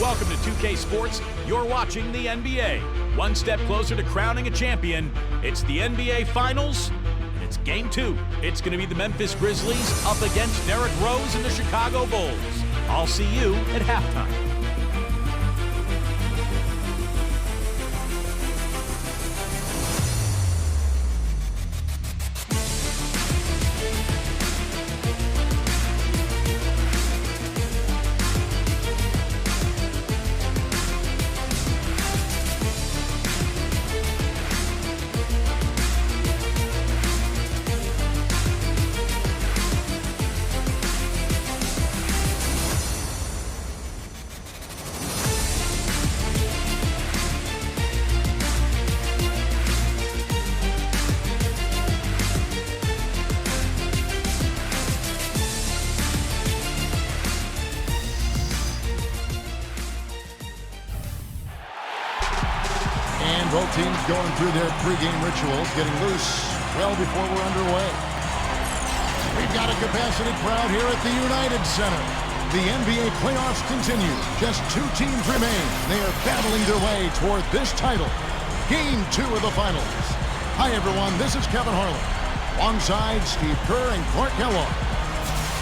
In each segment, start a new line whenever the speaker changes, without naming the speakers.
Welcome to 2K Sports. You're watching the NBA. One step closer to crowning a champion. It's the NBA Finals, and it's Game 2. It's going to be the Memphis Grizzlies up against Derrick Rose and the Chicago Bulls. I'll see you at halftime.
Both teams going through their pregame rituals, getting loose well before we're underway. We've got a capacity crowd here at the United Center. The NBA playoffs continue. Just two teams remain. They are battling their way toward this title. Game 2 of the Finals. Hi, everyone. This is Kevin Harlan. Alongside Steve Kerr and Clark Kellogg.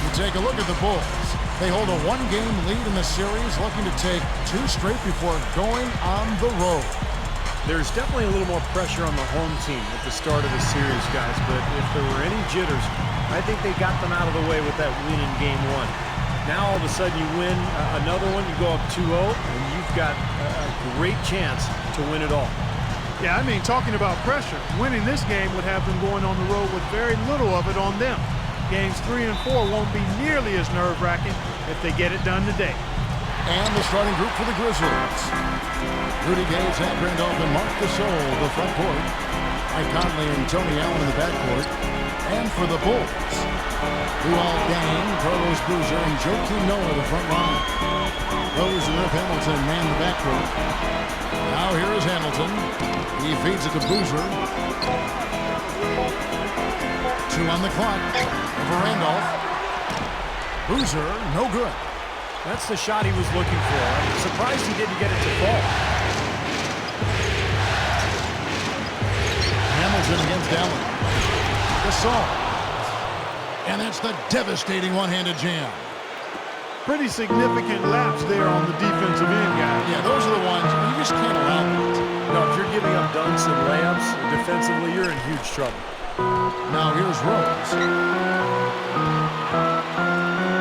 You take a look at the Bulls. They hold a one-game lead in the series, looking to take 2 straight before going on the road.
There's definitely a little more pressure on the home team at the start of the series, guys, but if there were any jitters, I think they got them out of the way with that win in Game 1. Now, all of a sudden, you win another one, you go up 2-0, and you've got a great chance to win it all.
Yeah, I mean, talking about pressure, winning this game would have them going on the road with very little of it on them. Games 3 and 4 won't be nearly as nerve-wracking if they get it done today.
And the starting group for the Grizzlies. Rudy Gay, Zach Randolph, and Mark Gasol, the front court. Mike Conley and Tony Allen in the backcourt. And for the Bulls, Luol Deng, Carlos Boozer, and Joakim Noah, the front line. Rose and Rip Hamilton man the backcourt. Now here is Hamilton. He feeds it to Boozer. 2 on the clock. Over Randolph. Boozer, no good.
That's the shot he was looking for. I'm surprised he didn't get it to fall.
Hamilton against Allen. Gasol. And that's the devastating one-handed jam.
Pretty significant laps there on the defensive end, guys.
Yeah, those are the ones you just can't allow that.
No, if you're giving up dunks and layups, defensively, you're in huge trouble.
Now here's Rose.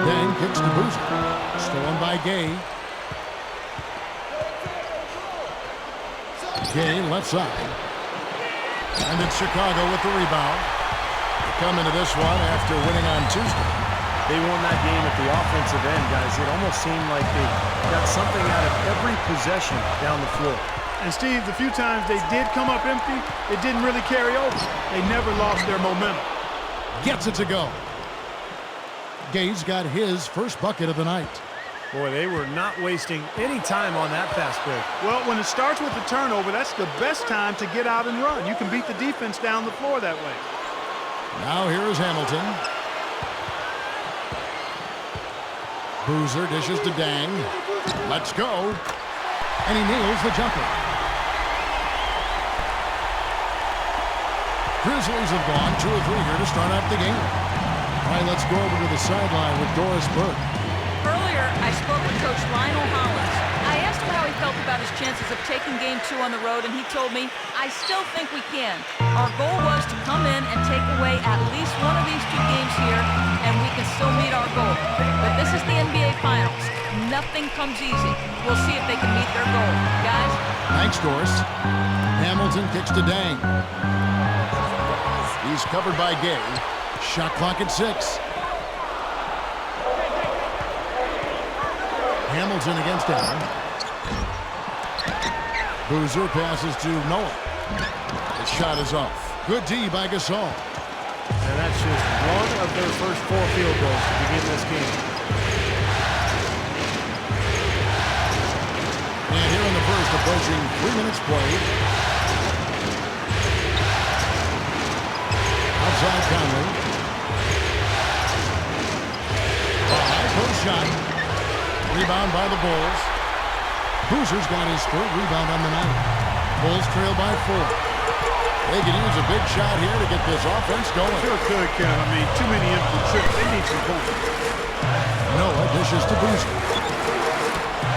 Then kicks to Boozer. Stolen by Gay. Gay left side. And it's Chicago with the rebound. They come into this one after winning on Tuesday.
They won that game at the offensive end, guys. It almost seemed like they got something out of every possession down the floor.
And Steve, the few times they did come up empty, it didn't really carry over. They never lost their momentum.
Gets it to go. Gay's got his first bucket of the night.
Boy, they were not wasting any time on that fast break.
Well, when it starts with the turnover, that's the best time to get out and run. You can beat the defense down the floor that way.
Now here is Hamilton. Boozer dishes to Deng. Let's go. And he nails the jumper. Grizzlies have gone 2 of 3 here to start out the game. All right, let's go over to the sideline with Doris Burke.
Earlier, I spoke with Coach Lionel Hollins. I asked him how he felt about his chances of taking Game 2 on the road, and he told me, I still think we can. Our goal was to come in and take away at least one of these 2 games here, and we can still meet our goal. But this is the NBA Finals. Nothing comes easy. We'll see if they can meet their goal. Guys?
Thanks, Doris. Hamilton kicks to Deng. He's covered by Gay. Shot clock at 6. Hamilton against Allen. Boozer passes to Noah. The shot is off. Good D by Gasol.
And that's just one of their first 4 field goals to begin this game.
And here in the first, approaching 3 minutes played. Outside Conley. High post shot. Rebound by the Bulls. Boozer's got his third rebound on the night. Bulls trail by 4. They can use a big shot here to get this offense going.
Sure could, Kevin. I mean, too many empty trips. They need some points.
Noah dishes to Boozer.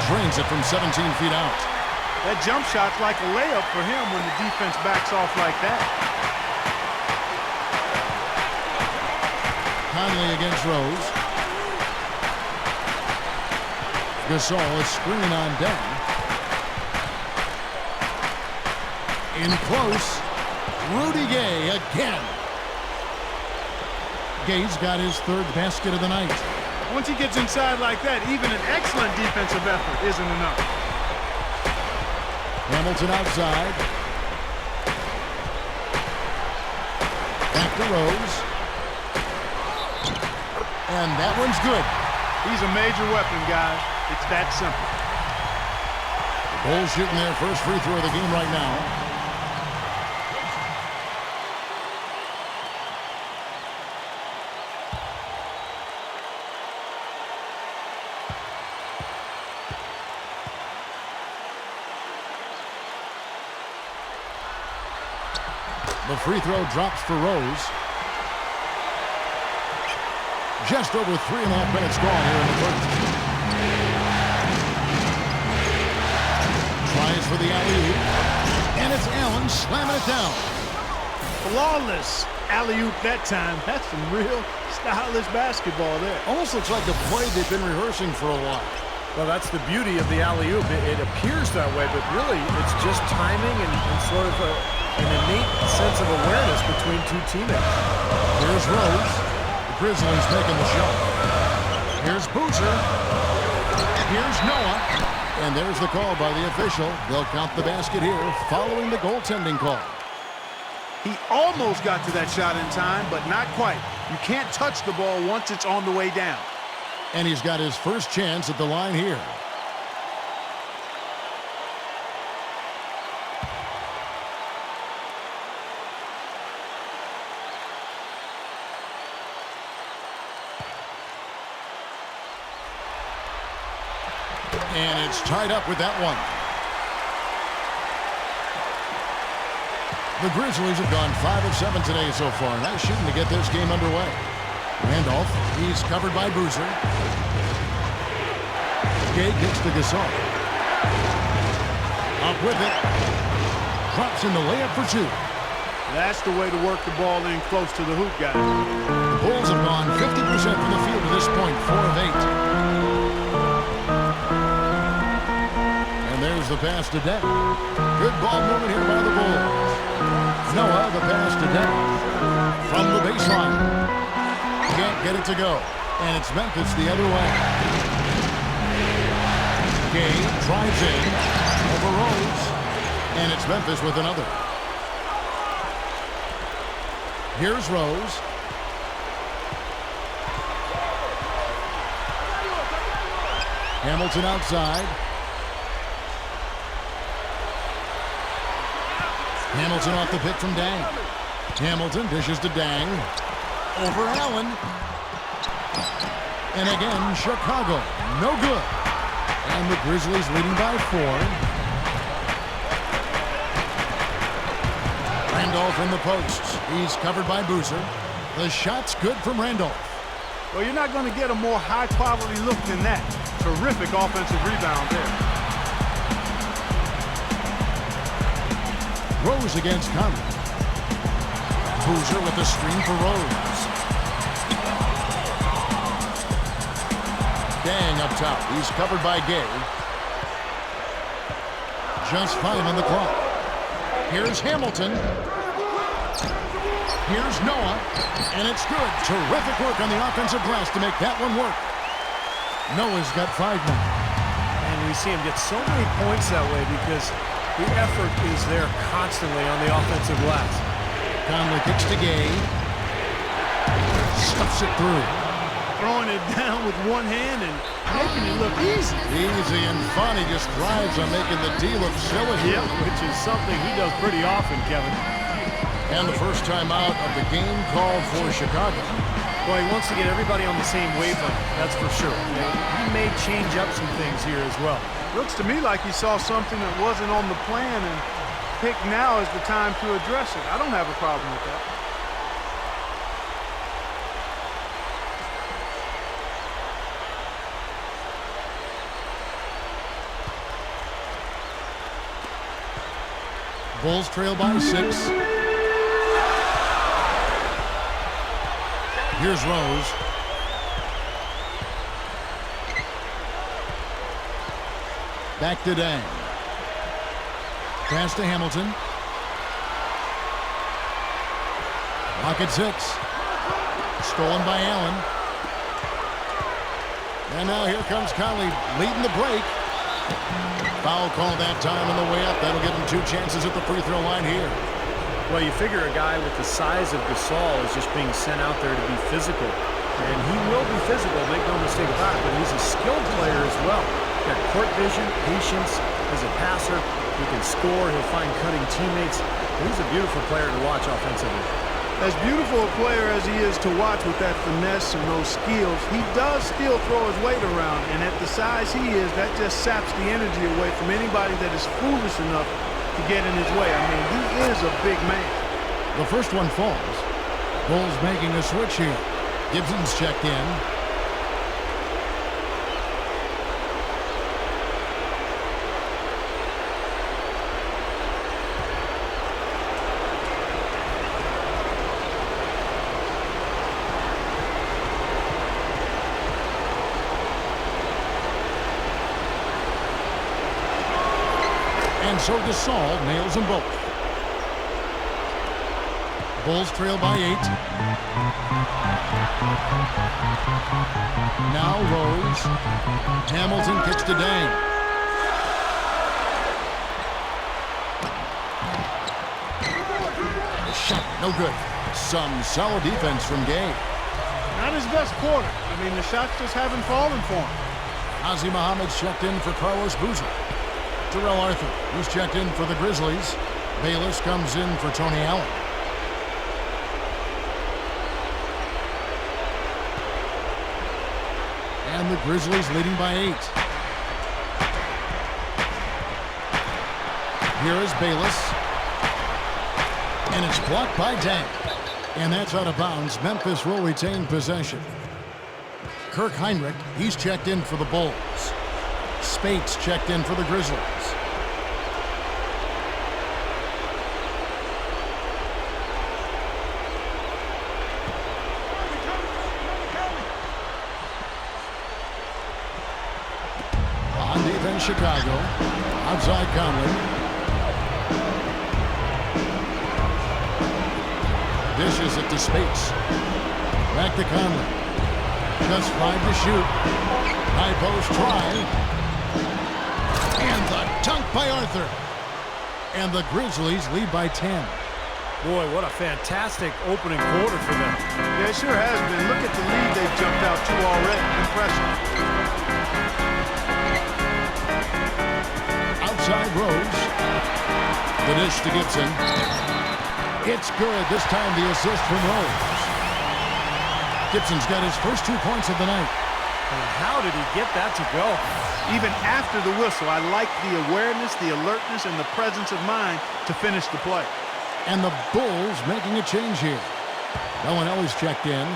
Drains it from 17 feet out.
That jump shot's like a layup for him when the defense backs off like that.
Conley against Rose. Gasol is screening on down. In close. Rudy Gay again. Gay's got his third basket of the night.
Once he gets inside like that, even an excellent defensive effort isn't enough.
Hamilton outside. Back to Rose. And that one's good.
He's a major weapon, guys. It's that simple.
The Bulls shooting their first free throw of the game right now. The free throw drops for Rose. Just over 3.5 minutes gone here in the first. Tries for the alley-oop. And it's Allen slamming it down.
Flawless alley-oop that time. That's some real stylish basketball there.
Almost looks like a play they've been rehearsing for a while.
Well, that's the beauty of the alley-oop. It appears that way, but really it's just timing and sort of an innate sense of awareness between two teammates.
Here's Rose. The Grizzlies making the shot. Here's Boozer. Here's Noah. And there's the call by the official. They'll count the basket here following the goaltending call.
He almost got to that shot in time, but not quite. You can't touch the ball once it's on the way down.
And he's got his first chance at the line here. And it's tied up with that one. The Grizzlies have gone 5 of 7 today so far. Nice shooting to get this game underway. Randolph, he's covered by Boozer. Gay gets to Gasol. Up with it. Drops in the layup for 2.
That's the way to work the ball in close to the hoop, guys.
The Bulls have gone 50% from the field to this point, 4 of 8. There's the pass to Deng. Good ball movement here by the Bulls. Noah, the pass to Deng. From the baseline. Can't get it to go. And it's Memphis the other way. Gay drives in. Over Rose. And it's Memphis with another. Here's Rose. Hamilton outside. Hamilton off the pick from Deng. Hamilton dishes to Deng. Over Allen. And again, Chicago. No good. And the Grizzlies leading by 4. Randolph in the posts. He's covered by Boozer. The shot's good from Randolph.
Well, you're not going to get a more high-quality look than that. Terrific offensive rebound there.
Rose against Conley. Boozer with the screen for Rose. Deng up top. He's covered by Gay. Just 5 on the clock. Here's Hamilton. Here's Noah. And it's good. Terrific work on the offensive glass to make that one work. Noah's got 5 now.
And we see him get so many points that way because the effort is there constantly on the offensive glass.
Conley kicks to Gay. Stuffs it through.
Throwing it down with one hand and making it look easy.
Easy and fun. He just thrives on making the D look silly.
Yep, which is something he does pretty often, Kevin.
And the first time out of the game called for Chicago.
Well, he wants to get everybody on the same wavelength, that's for sure. He may change up some things here as well.
Looks to me like he saw something that wasn't on the plan and picked now is the time to address it. I don't have a problem with that.
Bulls trail by 6. Here's Rose. Back to Dang. Pass to Hamilton. Pocket 6. Stolen by Allen. And now here comes Conley leading the break. Foul call that time on the way up. That'll give him 2 chances at the free throw line here.
Well, you figure a guy with the size of Gasol is just being sent out there to be physical. And he will be physical, make no mistake about it, but he's a skilled player as well. Got court vision, patience, as a passer. He can score, he'll find cutting teammates. He's a beautiful player to watch offensively.
As beautiful a player as he is to watch with that finesse and those skills, he does still throw his weight around. And at the size he is, that just saps the energy away from anybody that is foolish enough to get in his way. I mean, he is a big man.
The first one falls. Bulls making a switch here. Gibson's checked in. And so Gasol nails them both. Bulls trail by 8. Now Rose. Hamilton kicks to Dang. The shot, no good. Some solid defense from Gabe.
Not his best quarter. I mean, the shots just haven't fallen for him.
Ozzie Muhammad's checked in for Carlos Boozer. Terrell Arthur, he's checked in for the Grizzlies. Bayless comes in for Tony Allen. And the Grizzlies leading by 8. Here is Bayless. And it's blocked by Dang. And that's out of bounds. Memphis will retain possession. Kirk Heinrich, he's checked in for the Bulls. Spates checked in for the Grizzlies. On defense, Chicago. Outside Conley. Dishes it to Spates. Back to Conley. Just 5 to shoot. High post try. And the dunk by Arthur. And the Grizzlies lead by 10.
Boy, what a fantastic opening quarter for them.
Yeah, it sure has been. Look at the lead they've jumped out to already. Impressive.
Outside Rose. The dish to Gibson. It's good. This time the assist from Rose. Gibson's got his first 2 points of the night.
And how did he get that to go?
Even after the whistle, I like the awareness, the alertness, and the presence of mind to finish the play.
And the Bulls making a change here. Bellinelli's checked in.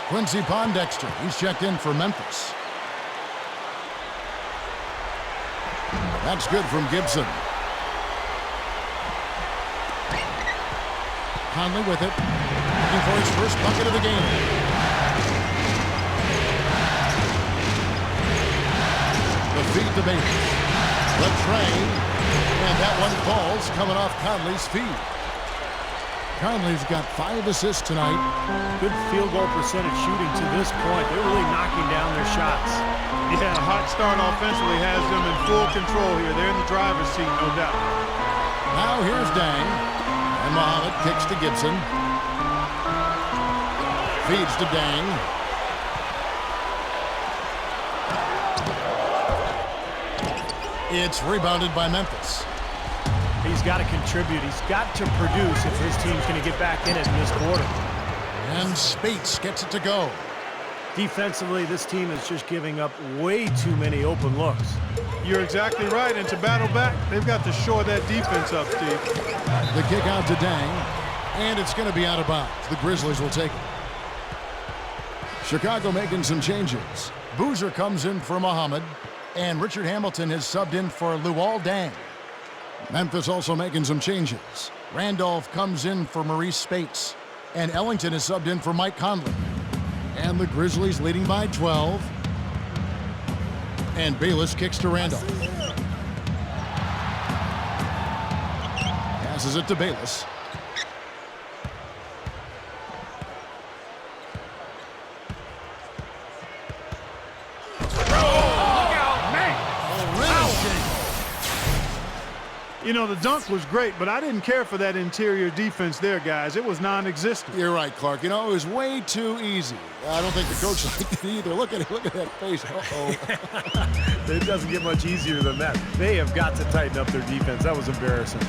Quincy Pondexter, he's checked in for Memphis. That's good from Gibson. Conley with it. Looking for his first bucket of the game. The feed to Bates. The train. And that one falls coming off Conley's feet. Conley's got 5 assists tonight.
Good field goal percentage shooting to this point. They're really knocking down their shots.
Yeah, a hot start offensively has them in full control here. They're in the driver's seat, no doubt.
Now here's Dang. And Muhammad kicks to Gibson. Feeds to Dang. It's rebounded by Memphis.
He's got to contribute. He's got to produce if his team's going to get back in it in this quarter.
And Spates gets it to go.
Defensively, this team is just giving up way too many open looks.
You're exactly right, and to battle back, they've got to shore that defense up, Steve.
The kick out to Dang, and it's going to be out of bounds. The Grizzlies will take it. Chicago making some changes. Boozer comes in for Muhammad, and Richard Hamilton has subbed in for Luol Deng. Memphis also making some changes. Randolph comes in for Maurice Spates, and Ellington is subbed in for Mike Conley. And the Grizzlies leading by 12. And Bayless kicks to Randolph. Passes it to Bayless.
You know, the dunk was great, but I didn't care for that interior defense there, guys. It was non-existent.
You're right, Clark. You know, it was way too easy. I don't think the coach liked it either. Look at it. Look at that face. Uh-oh.
It doesn't get much easier than that. They have got to tighten up their defense. That was embarrassing.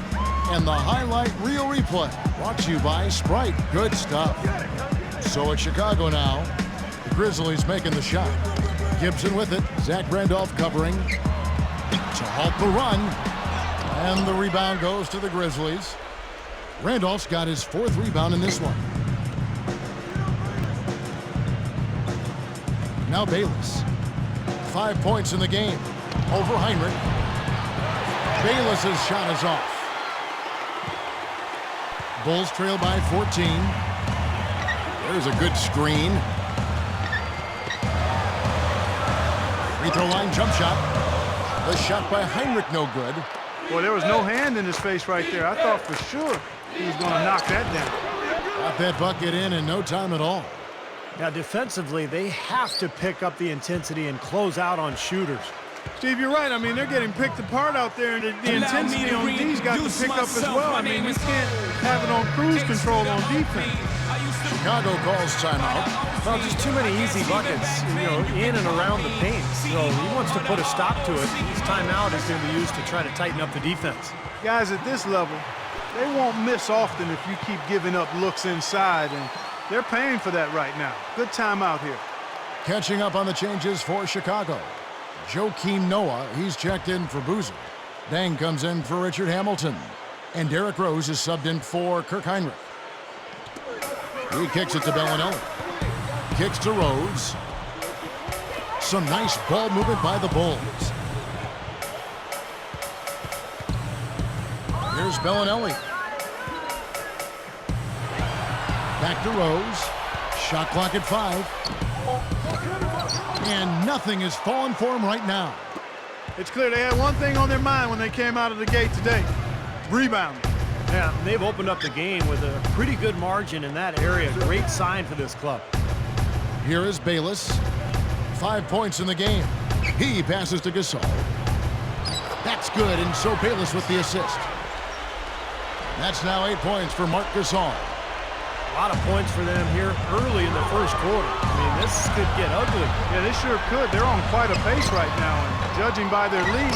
And the highlight reel replay brought to you by Sprite. Good stuff. So it's Chicago now. The Grizzlies making the shot. Gibson with it. Zach Randolph covering to halt the run. And the rebound goes to the Grizzlies. Randolph's got his 4th rebound in this one. Now Bayless. 5 points in the game. Over Heinrich. Bayless's shot is off. Bulls trail by 14. There's a good screen. Free throw line jump shot. The shot by Heinrich no good.
Well, there was no hand in his face right there. I thought for sure he was going to knock that down.
Got that bucket in no time at all.
Now, defensively, they have to pick up the intensity and close out on shooters.
Steve, you're right. I mean, they're getting picked apart out there, and the intensity on D's got to pick up as well. I mean, we can't have it on cruise control on defense.
Chicago calls timeout.
Well, just too many easy buckets, you know, in and around the paint. So he wants to put a stop to it. His timeout is going to be used to try to tighten up the defense.
Guys, at this level, they won't miss often if you keep giving up looks inside, and they're paying for that right now. Good timeout here.
Catching up on the changes for Chicago. Joakim Noah, he's checked in for Boozer. Dang comes in for Richard Hamilton. And Derrick Rose is subbed in for Kirk Heinrich. He kicks it to Bellinelli. Kicks to Rose. Some nice ball movement by the Bulls. Here's Bellinelli. Back to Rose. Shot clock at 5. And nothing is falling for him right now.
It's clear they had one thing on their mind when they came out of the gate today. Rebounding.
Yeah, they've opened up the game with a pretty good margin in that area. Great sign for this club.
Here is Bayless. 5 points in the game. He passes to Gasol. That's good, and so Bayless with the assist. That's now 8 points for Marc Gasol.
A lot of points for them here early in the first quarter. I mean, this could get ugly.
Yeah, they sure could. They're on quite a pace right now, and judging by their lead,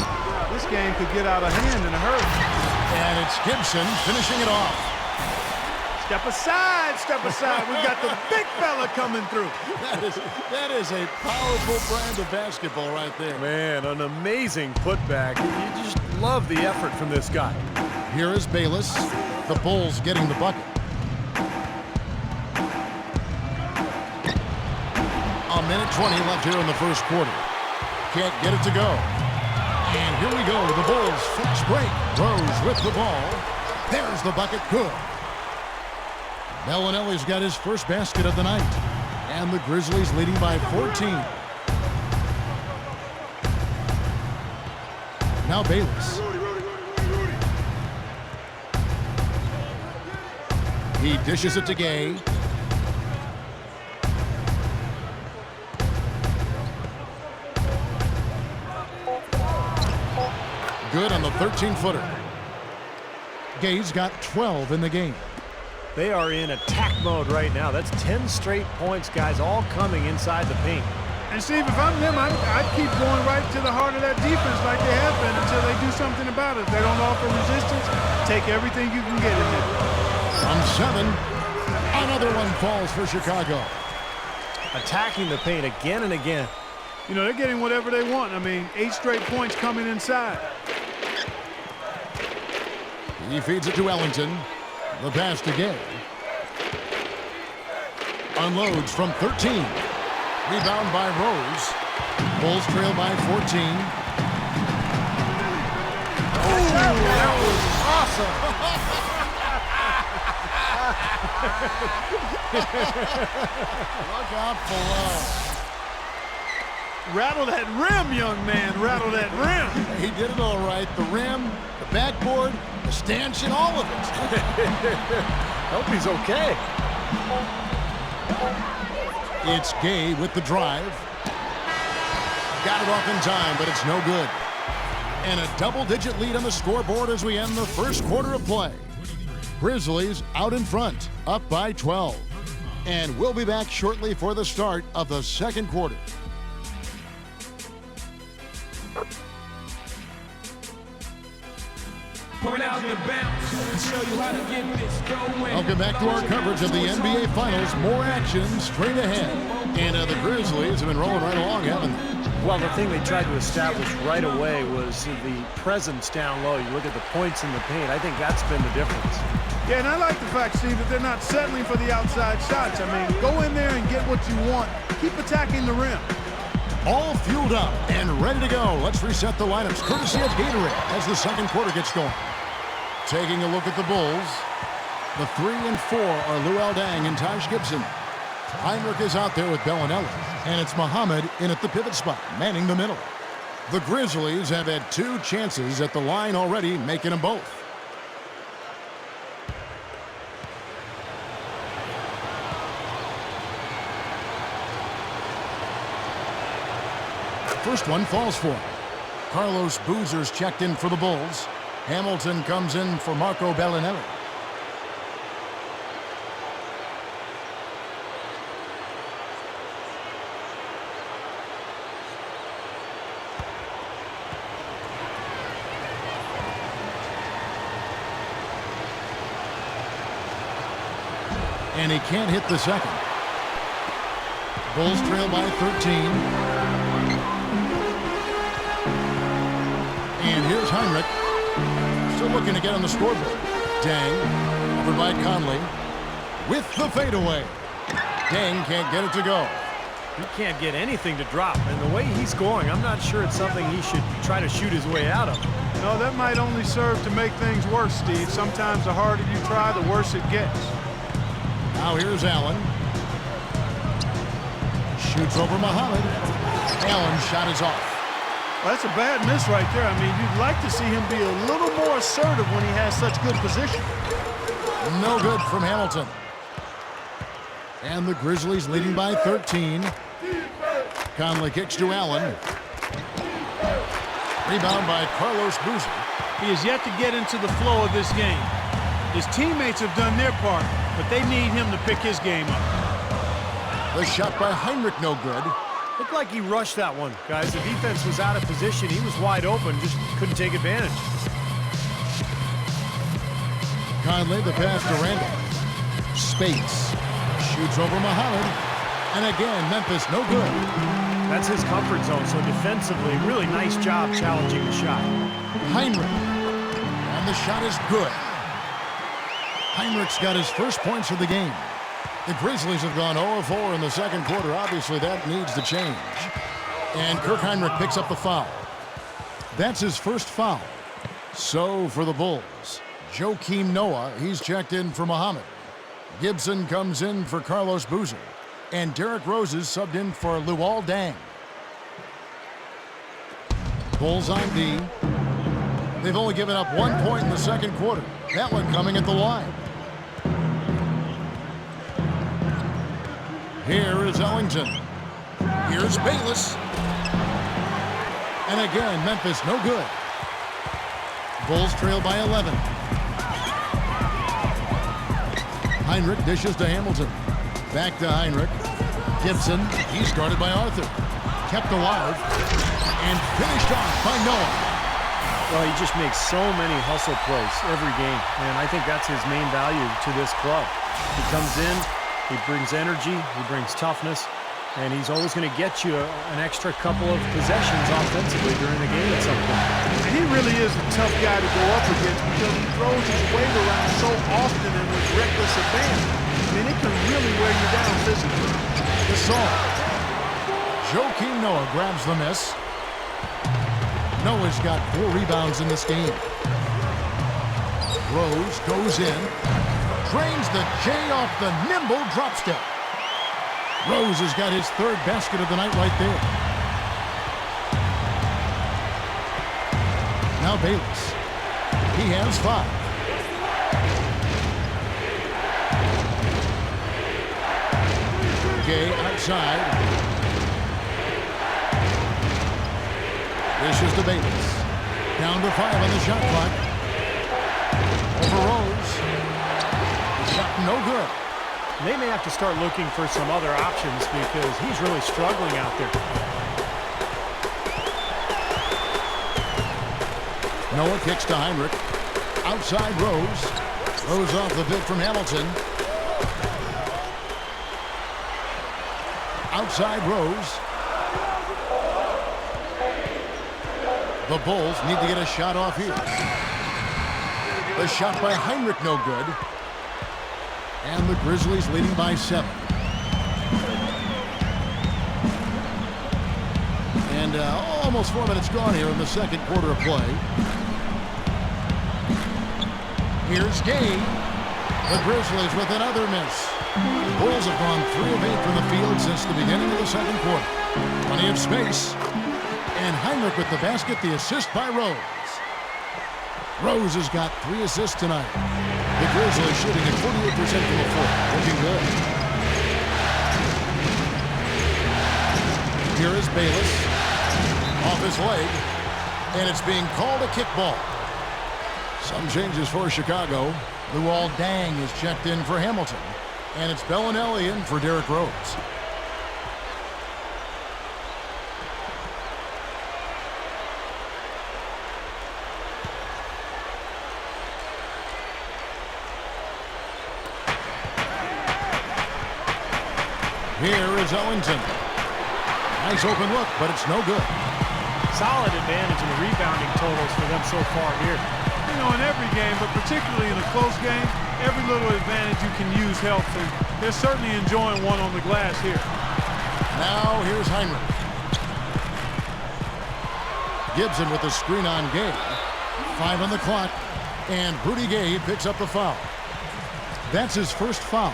this game could get out of hand in a hurry.
And it's Gibson finishing it off.
Step aside, step aside. We've got the big fella coming through.
That is a powerful brand of basketball right there.
Man, an amazing putback. You just love the effort from this guy.
Here is Bayless. The Bulls getting the bucket. A minute 20 left here in the first quarter. Can't get it to go. And here we go. The Bulls fast break. Rose with the ball. There's the bucket. Good. Bellinelli's got his first basket of the night. And the Grizzlies leading by 14. Now Bayless. He dishes it to Gay. Good on the 13-footer. Gay's got 12 in the game.
They are in attack mode right now. That's 10 straight points, guys, all coming inside the paint.
And Steve, if I'm them, I'd keep going right to the heart of that defense like they have been until they do something about it. If they don't offer resistance, take everything you can get in there.
From 7, Another one falls for Chicago.
Attacking the paint again and again.
You know, they're getting whatever they want. I mean, 8 straight points coming inside.
He feeds it to Ellington. The pass to Gay. Unloads from 13. Rebound by Rose. Bulls trail by 14.
Oh, that was awesome.
Look out below.
Rattle that rim, young man. Rattle that rim.
He did it all right. The rim, the backboard, the stanchion, all of it.
Hope he's okay.
It's Gay with the drive. Got it off in time, but it's no good. And a double-digit lead on the scoreboard as we end the first quarter of play. Grizzlies out in front, up by 12. And we'll be back shortly for the start of the second quarter. Welcome back to our coverage of the NBA Finals. More action straight ahead. And the Grizzlies have been rolling right along, haven't they?
Well, the thing they tried to establish right away was the presence down low. You look at the points in the paint. I think that's been the difference.
Yeah, and I like the fact, Steve, that they're not settling for the outside shots. I mean, go in there and get what you want. Keep attacking the rim.
All fueled up and ready to go. Let's reset the lineups courtesy of Gatorade as the second quarter gets going. Taking a look at the Bulls. The 3 and 4 are Luol Deng and Taj Gibson. Heinrich is out there with Bellinelli, and it's Muhammad in at the pivot spot, manning the middle. The Grizzlies have had 2 chances at the line already, making them both. First one falls for him. Carlos Boozer's checked in for the Bulls. Hamilton comes in for Marco Bellinelli. And he can't hit the second. Bulls trail by 13. And here's Heinrich. Still looking to get on the scoreboard. Deng, over by Conley. With the fadeaway. Deng can't get it to go.
He can't get anything to drop. And the way he's scoring, I'm not sure it's something he should try to shoot his way out of.
No, that might only serve to make things worse, Steve. Sometimes the harder you try, the worse it gets.
Now here's Allen. Shoots over Muhammad. Allen's shot is off.
Well, that's a bad miss right there. I mean, you'd like to see him be a little more assertive when he has such good position.
No good from Hamilton. And the Grizzlies leading by 13. Conley kicks to Allen. Rebound by Carlos Boozer.
He has yet to get into the flow of this game. His teammates have done their part, but they need him to pick his game up.
The shot by Heinrich no good.
Looked like he rushed that one, guys. The defense was out of position. He was wide open, just couldn't take advantage.
Conley, the pass to Randall. Spates. Shoots over Muhammad. And again, Memphis no good.
That's his comfort zone, so defensively, really nice job challenging the shot.
Heinrich. And the shot is good. Heinrich's got his first points of the game. The Grizzlies have gone 0-4 in the second quarter. Obviously, that needs to change. And Kirk Heinrich picks up the foul. That's his first foul. So for the Bulls, Joakim Noah, he's checked in for Muhammad. Gibson comes in for Carlos Boozer. And Derrick Rose is subbed in for Luol Deng. Bulls on D. They've only given up 1 point in the second quarter. That one coming at the line. Here is Ellington. Here's Bayless. And again, Memphis no good. Bulls trail by 11. Heinrich dishes to Hamilton. Back to Heinrich. Gibson, he's guarded by Arthur. Kept alive. And finished off by Noah.
Well, he just makes so many hustle plays every game, and I think that's his main value to this club. He comes in, he brings energy, he brings toughness, and he's always going to get you an extra couple of possessions offensively during the game at some point.
And he really is a tough guy to go up against because he throws his weight around so often and with reckless abandon. I mean, it can really wear you down physically.
Gasol. Joakim Noah grabs the miss. Noah's got 4 rebounds in this game. Rose goes in. Drains the J off the nimble drop step. Rose has got his 3rd basket of the night right there. Now Bayless. He has 5. Gay outside. Dishes to Bayless. Down to 5 on the shot clock. Over Rose. Shot no good.
They may have to start looking for some other options because he's really struggling out there.
Noah kicks to Heinrich. Outside Rose. Rose off the bid from Hamilton. Outside Rose. The Bulls need to get a shot off here. The shot by Heinrich no good. And the Grizzlies leading by 7. And almost 4 minutes gone here in the second quarter of play. Here's Gay. The Grizzlies with another miss. Bulls have gone 3 of 8 from the field since the beginning of the second quarter. Plenty of space. And Heinrich with the basket, the assist by Rose. Rose has got 3 assists tonight. The Grizzlies shooting at 48% from the floor. Looking good. Here is Bayless. Off his leg. And it's being called a kickball. Some changes for Chicago. Luol Deng is checked in for Hamilton. And it's Bellinelli in for Derrick Rose. Here is Ellington. Nice open look, but it's no good.
Solid advantage in the rebounding totals for them so far here.
You know, in every game, but particularly in a close game, every little advantage you can use helps, and they're certainly enjoying one on the glass here.
Now here's Heinrich. Gibson with the screen on Gay. 5 on the clock, and Rudy Gay picks up the foul. That's his first foul.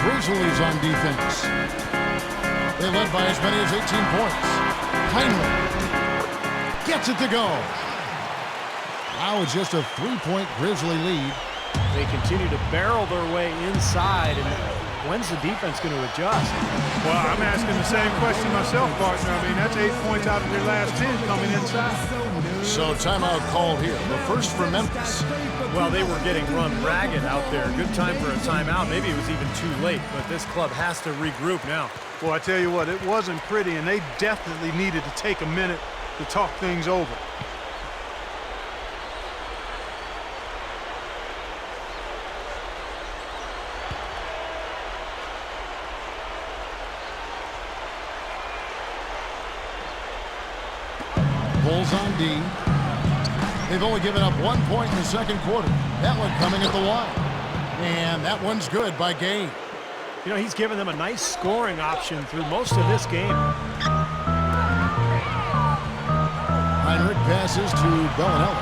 Grizzlies on defense. They led by as many as 18 points. Heinrich gets it to go. Now it's just a 3-point Grizzly lead.
They continue to barrel their way inside, and when's the defense going to adjust?
Well, I'm asking the same question myself, partner. I mean, that's 8 points out of their last 10 coming inside.
So timeout called here. The first for Memphis.
Well, they were getting run ragged out there. Good time for a timeout. Maybe it was even too late, but this club has to regroup now.
Well, I tell you what, it wasn't pretty, and they definitely needed to take a minute to talk things over.
Bulls on D. They've only given up 1 point in the second quarter. That one coming at the line. And that one's good by Gay.
You know, he's given them a nice scoring option through most of this game.
Heinrich passes to Bellinelli.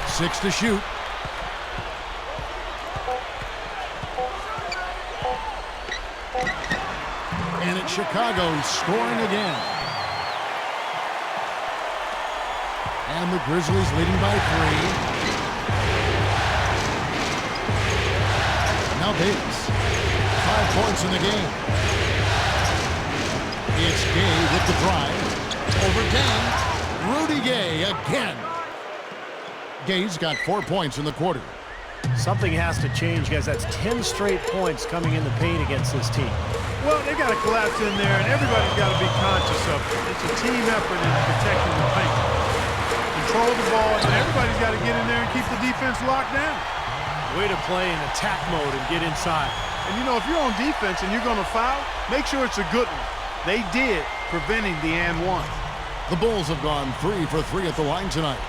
Six to shoot. And it's Chicago scoring again. And the Grizzlies leading by 3. Now Bates. 5 points in the game. It's Gay with the drive. Over Dang. Rudy Gay again. Gay's got 4 points in the quarter.
Something has to change, guys. That's 10 straight points coming in the paint against this team.
Well, they got to collapse in there, and everybody's got to be conscious of it. It's a team effort in protecting the paint. Control the ball, and everybody's got to get in there and keep the defense locked down.
Way to play in attack mode and get inside.
And, you know, if you're on defense and you're going to foul, make sure it's a good one. They did, preventing the and one.
The Bulls have gone 3 for 3 at the line tonight.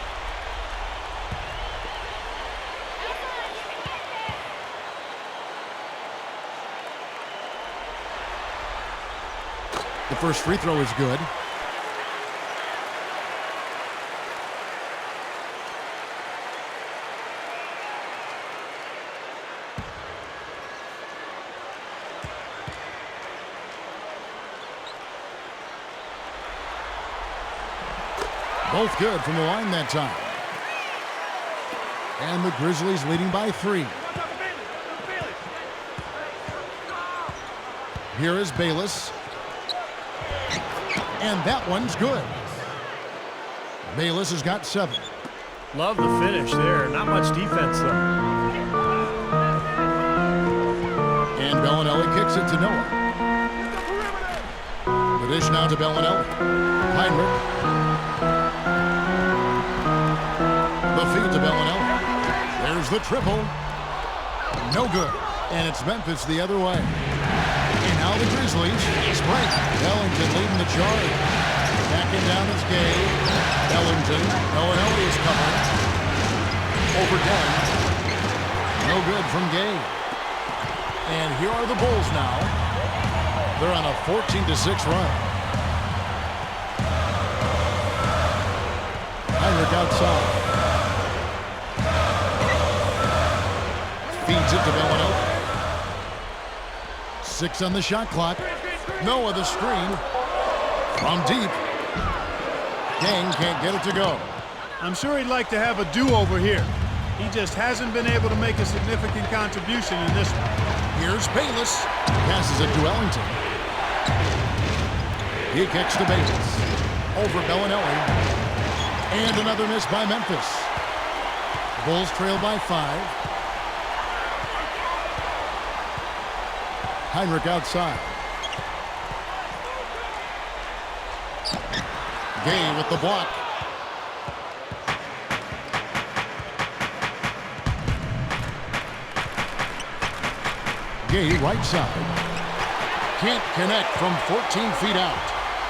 The first free throw is good. Both good from the line that time. And the Grizzlies leading by 3. Here is Bayless. And that one's good. Bayless has got 7.
Love the finish there. Not much defense, though.
And Bellinelli kicks it to Noah. The dish now to Bellinelli. Heinrich. The feed to Bellinelli. There's the triple. No good. And it's Memphis the other way. And now the Grizzlies. Sprite. Ellington leading the charge. Backing down is Gay. Ellington. Bellinelli is covering. Overdone. No good from Gay. And here are the Bulls now. They're on a 14-6 run. Heinrich outside. Feeds it to Bellinelli. 6 on the shot clock. Noah the screen. From deep. Gang can't get it to go.
I'm sure he'd like to have a do-over here. He just hasn't been able to make a significant contribution in this one.
Here's Bayless. Passes it to Ellington. He kicks to Bayless. Over Bellinelli. And another miss by Memphis. Bulls trail by 5. Heinrich outside. Gay with the block. Gay right side. Can't connect from 14 feet out.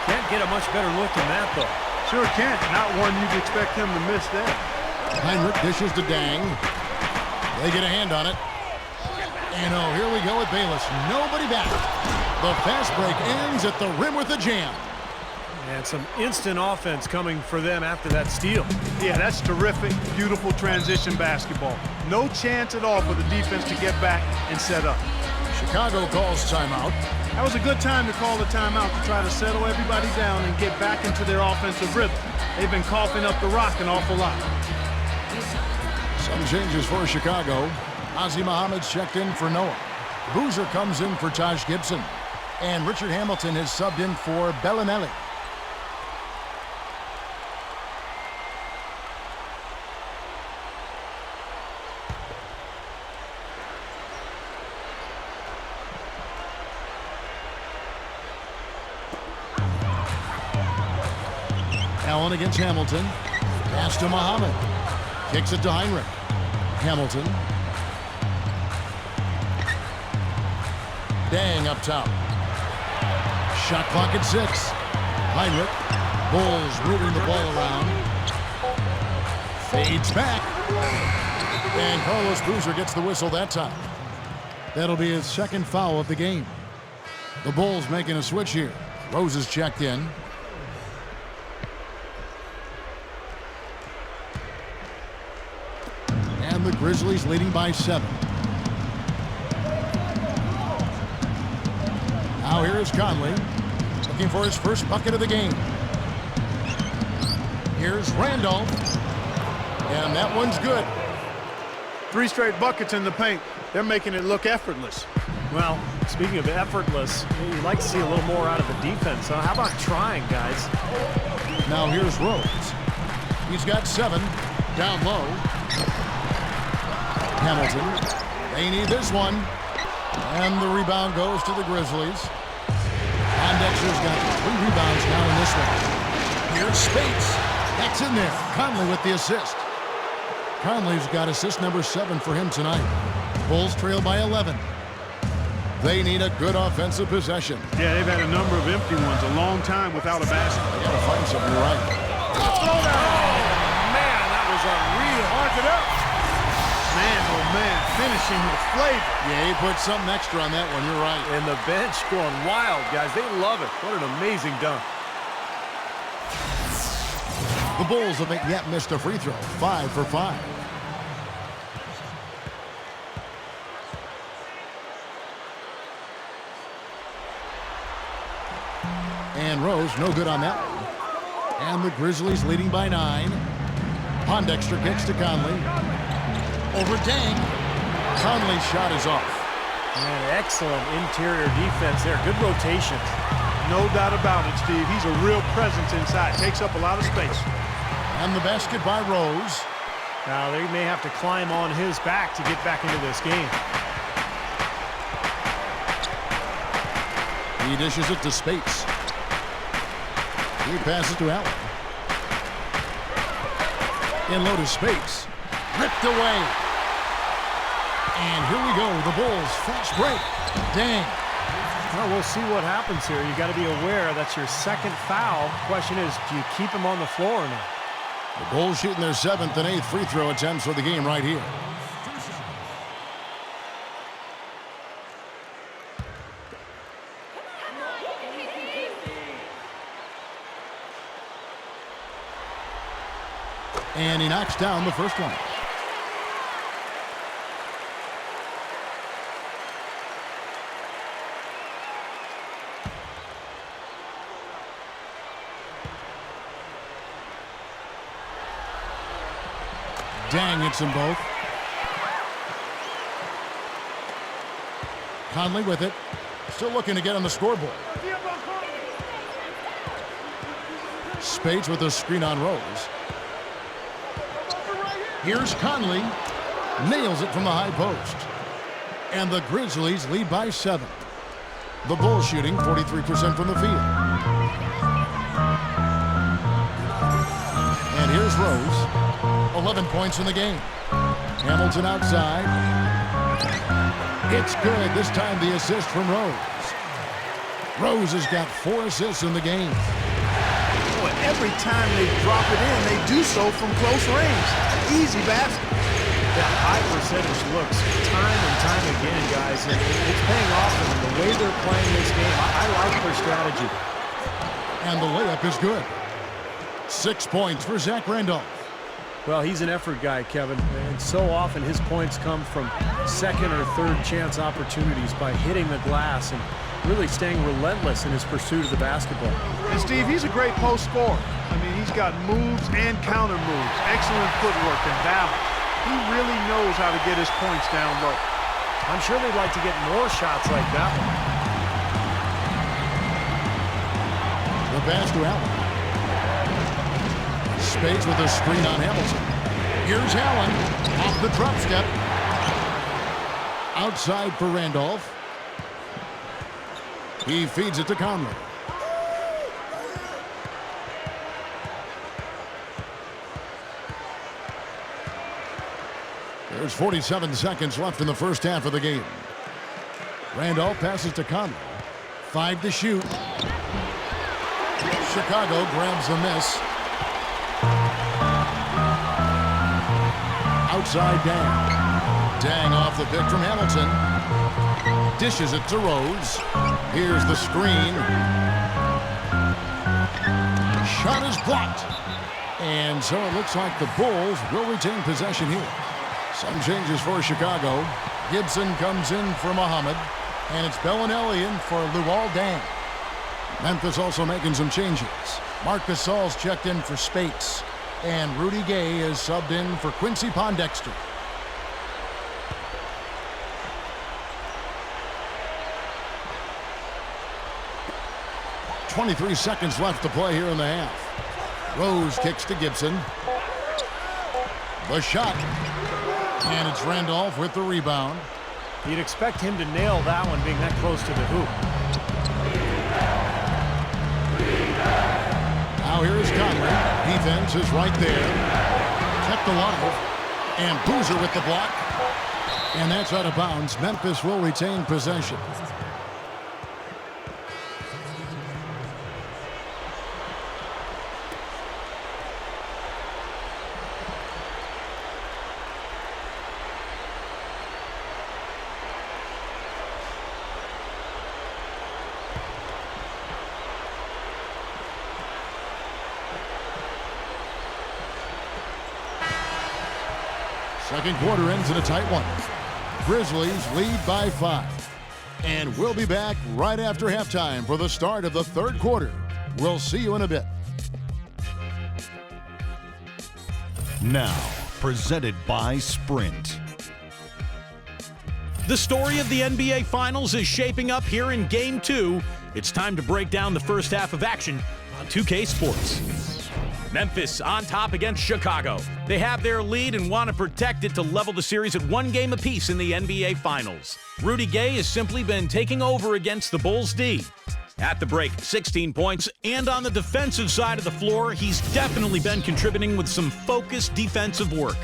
Can't get a much better look than that, though.
Sure can't. Not one you'd expect him to miss there.
Heinrich dishes to Dang. They get a hand on it. And oh, here we go with Bayless. Nobody back. The fast break ends at the rim with a jam.
And some instant offense coming for them after that steal.
Yeah, that's terrific, beautiful transition basketball. No chance at all for the defense to get back and set up.
Chicago calls timeout.
That was a good time to call the timeout to try to settle everybody down and get back into their offensive rhythm. They've been coughing up the rock an awful lot.
Some changes for Chicago. Ozzie Muhammad's checked in for Noah. Boozer comes in for Taj Gibson. And Richard Hamilton is subbed in for Bellinelli. Allen against Hamilton. Pass to Muhammad. Kicks it to Heinrich. Hamilton. Dang up top. Shot clock at 6. Heinrich. Bulls moving the ball around. Fades back. And Carlos Boozer gets the whistle that time. That'll be his second foul of the game. The Bulls making a switch here. Rose is checked in. And the Grizzlies leading by 7. Now here is Conley, looking for his first bucket of the game. Here's Randolph. And that one's good.
3 straight buckets in the paint. They're making it look effortless.
Well, speaking of effortless, you'd like to see a little more out of the defense. How about trying, guys?
Now here's Rose. He's got 7. Down low. Hamilton. They need this one. And the rebound goes to the Grizzlies. Pondexter's got 3 rebounds now in this one. Here's Spates. That's in there. Conley with the assist. Conley's got assist number 7 for him tonight. Bulls trail by 11. They need a good offensive possession.
Yeah, they've had a number of empty ones, a long time without a basket.
They got to find something right.
Oh, man, that was unreal.
Mark it up. Man, oh man, finishing with flavor.
Yeah, he put something extra on that one. You're right.
And the bench going wild, guys. They love it. What an amazing dunk.
The Bulls haven't yet missed a free throw. 5 for 5. And Rose, no good on that one. And the Grizzlies leading by 9. Pondexter kicks to Conley. Over Dang. Conley's shot is off.
Man, excellent interior defense there. Good rotation.
No doubt about it, Steve. He's a real presence inside. Takes up a lot of space.
And the basket by Rose.
Now, they may have to climb on his back to get back into this game.
He dishes it to Spates. He passes to Allen. In low to Spates. Ripped away. And here we go. The Bulls fast break. Dang.
Well, we'll see what happens here. You got to be aware that's your second foul. Question is, do you keep him on the floor or not?
The Bulls shooting their 7th and 8th free throw attempts for the game right here. And he knocks down the first one. Dang hits them both. Conley with it. Still looking to get on the scoreboard. Spates with a screen on Rose. Here's Conley. Nails it from the high post. And the Grizzlies lead by 7. The Bulls shooting 43% from the field. And here's Rose. 11 points in the game. Hamilton outside. It's good. This time the assist from Rose. Rose has got 4 assists in the game.
Boy, every time they drop it in, they do so from close range. Easy basket.
That high percentage looks time and time again, guys, and it's paying off for them. The way they're playing this game, I like their strategy.
And the layup is good. 6 points for Zach Randolph.
Well, he's an effort guy, Kevin, and so often his points come from second or third chance opportunities by hitting the glass and really staying relentless in his pursuit of the basketball.
And Steve, he's a great post scorer. I mean, he's got moves and counter moves, excellent footwork and balance. He really knows how to get his points down low.
I'm sure they'd like to get more shots like that one.
The pass to Allen. Spates with a screen on Hamilton. Here's Allen off the drop step. Outside for Randolph. He feeds it to Conley. There's 47 seconds left in the first half of the game. Randolph passes to Conley. 5 to shoot. Chicago grabs the miss. Outside Dang. Dang off the pick from Hamilton. Dishes it to Rose. Here's the screen. Shot is blocked. And so it looks like the Bulls will retain possession here. Some changes for Chicago. Gibson comes in for Muhammad. And it's Bellinelli in for Luol Deng. Memphis also making some changes. Marc Gasol's checked in for Spates. And Rudy Gay is subbed in for Quincy Pondexter. .23 seconds left to play here in the half. Rose kicks to Gibson. The shot. And it's Randolph with the rebound.
You'd expect him to nail that one being that close to the hoop.
Now here is Conley. Defense is right there. Kept alive. And Boozer with the block. And that's out of bounds. Memphis will retain possession. Second quarter ends in a tight one. Grizzlies lead by 5. And we'll be back right after halftime for the start of the third quarter. We'll see you in a bit.
Now, presented by Sprint.
The story of the NBA Finals is shaping up here in Game 2. It's time to break down the first half of action on 2K Sports. Memphis on top against Chicago. They have their lead and want to protect it to level the series at 1 game apiece in the NBA Finals. Rudy Gay has simply been taking over against the Bulls D. At the break, 16 points, and on the defensive side of the floor, he's definitely been contributing with some focused defensive work.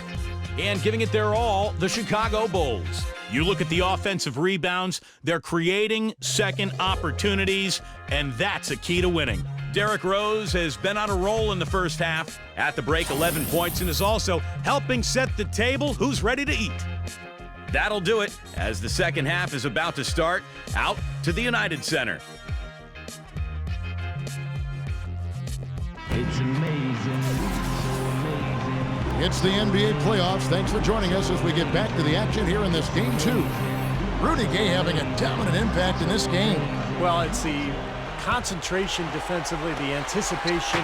And giving it their all, the Chicago Bulls. You look at the offensive rebounds, they're creating second opportunities, and that's a key to winning. Derrick Rose has been on a roll in the first half. At the break, 11 points, and is also helping set the table. Who's ready to eat? That'll do it as the second half is about to start. Out to the United Center.
It's amazing, so amazing.
It's the NBA playoffs. Thanks for joining us as we get back to the action here in this Game 2. Rudy Gay having a dominant impact in this game.
Well, it's the concentration defensively, the anticipation,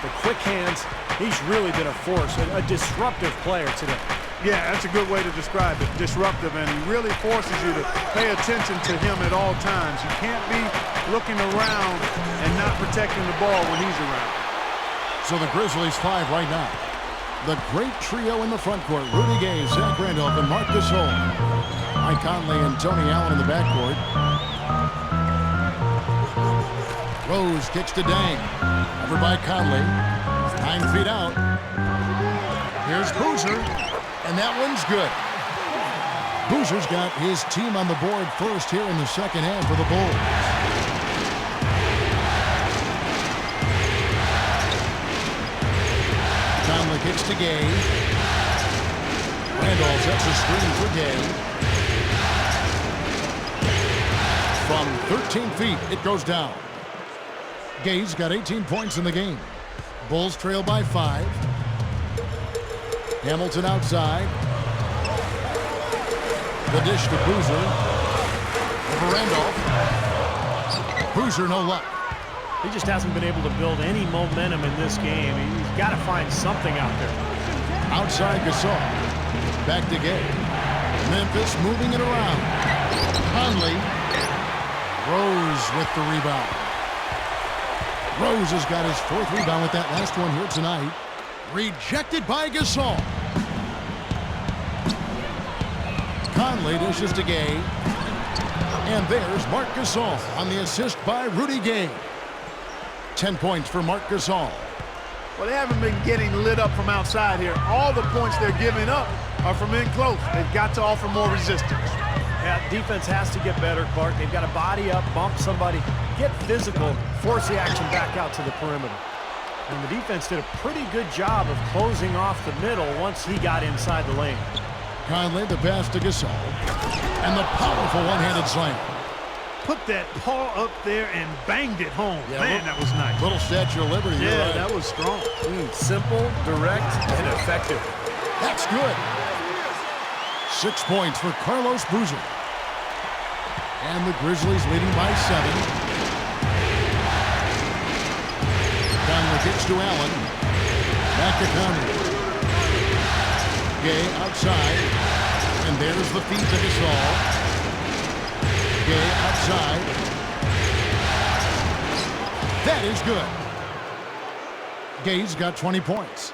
the quick hands. He's really been a force, a disruptive player today.
Yeah, that's a good way to describe it. Disruptive, and he really forces you to pay attention to him at all times. You can't be looking around and not protecting the ball when he's around.
So the Grizzlies 5 right now. The great trio in the front court. Rudy Gay, Zach Randolph, and Marc Gasol. Mike Conley and Tony Allen in the backcourt. Rose kicks to Dang. Over by Conley. 9 feet out. Here's Boozer. And that one's good. Boozer's got his team on the board first here in the second half for the Bulls. Conley kicks to Gay. Randolph sets a screen for Gay. From 13 feet, it goes down. Gay's got 18 points in the game. Bulls trail by 5. Hamilton outside. The dish to Boozer. Over Randolph. Boozer no luck.
He just hasn't been able to build any momentum in this game. He's got to find something out there.
Outside Gasol. Back to Gay. Memphis moving it around. Conley. Rose with the rebound. Rose has got his 4th rebound with that last one here tonight. Rejected by Gasol. Conley dishes to Gay. And there's Marc Gasol on the assist by Rudy Gay. 10 points for Marc Gasol.
Well, they haven't been getting lit up from outside here. All the points they're giving up are from in close. They've got to offer more resistance.
Yeah, defense has to get better, Clark. They've got to body up, bump somebody, get physical, force the action back out to the perimeter. And the defense did a pretty good job of closing off the middle once he got inside the lane.
Conley, the pass to Gasol. And the powerful one-handed slam.
Put that paw up there and banged it home.
Yeah,
man, that was nice.
Little Statue of Liberty.
Yeah,
right.
that was strong.
Simple, direct, and effective.
That's good. 6 points for Carlos Boozer. And the Grizzlies leading by 7. Conley kicks to Allen. Back to Conley. Gay outside. And there's the feed to Gasol. Gay outside. That is good. Gay's got 20 points.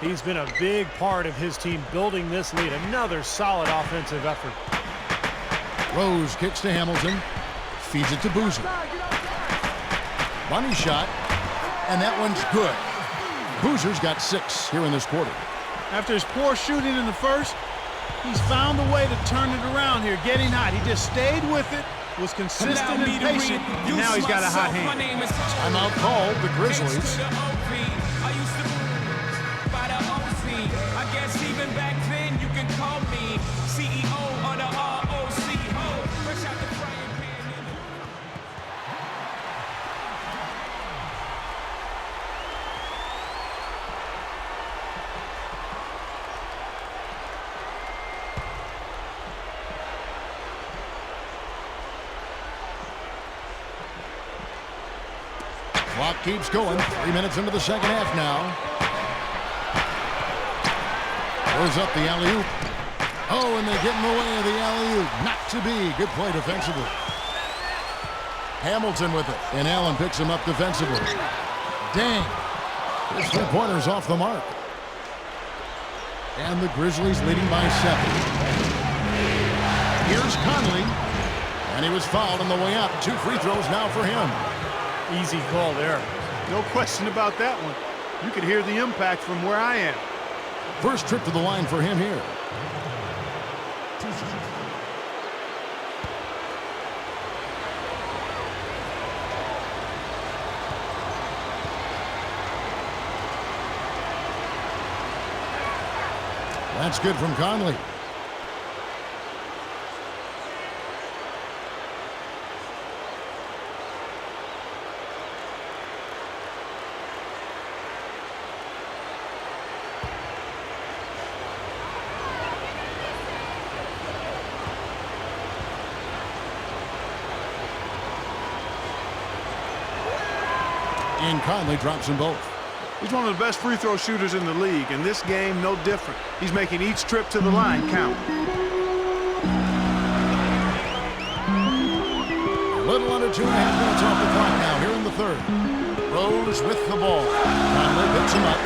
He's been a big part of his team building this lead. Another solid offensive effort.
Rose kicks to Hamilton. Feeds it to Boozer. Money shot. And that one's good. Boozer's got 6 here in this quarter.
After his poor shooting in the first, he's found a way to turn it around here, getting hot. He just stayed with it, was consistent and patient, and now he's got a hot hand.
Timeout called the Grizzlies. Clock keeps going. 3 minutes into the second half now. Throws up the alley-oop. Oh, and they get in the way of the alley-oop. Not to be. Good play defensively. Hamilton with it. And Allen picks him up defensively. Dang. His three-pointer's off the mark. And the Grizzlies leading by 7. Here's Conley. And he was fouled on the way up. 2 free throws now for him.
Easy call there.
No question about that one. You could hear the impact from where I am.
First trip to the line for him here. That's good from Conley. And Conley drops them both.
He's one of the best free throw shooters in the league, and this game no different. He's making each trip to the line count.
A little under 2.5 minutes off the clock now here in the third. Rose with the ball. Conley picks him up.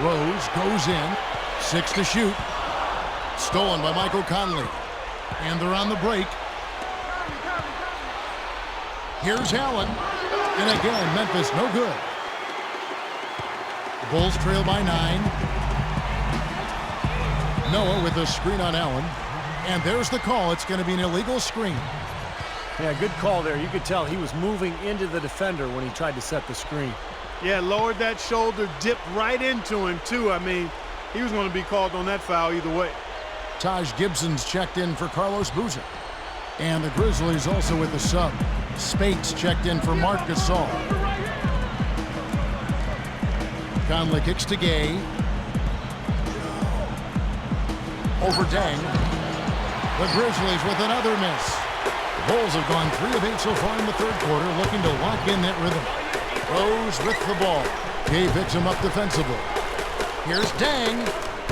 Rose goes in. 6 to shoot. Stolen by Michael Conley. And they're on the break. Here's Allen. And again, Memphis no good. The Bulls trail by 9. Noah with a screen on Allen. And there's the call. It's going to be an illegal screen.
Yeah, good call there. You could tell he was moving into the defender when he tried to set the screen.
Yeah, lowered that shoulder, dipped right into him, too. I mean, he was going to be called on that foul either way.
Taj Gibson's checked in for Carlos Boozer. And the Grizzlies also with the sub. Spates checked in for Marc Gasol. Conley kicks to Gay. Over Deng. The Grizzlies with another miss. The Bulls have gone 3 of 8 so far in the third quarter, looking to lock in that rhythm. Rose with the ball. Gay picks him up defensively. Here's Deng.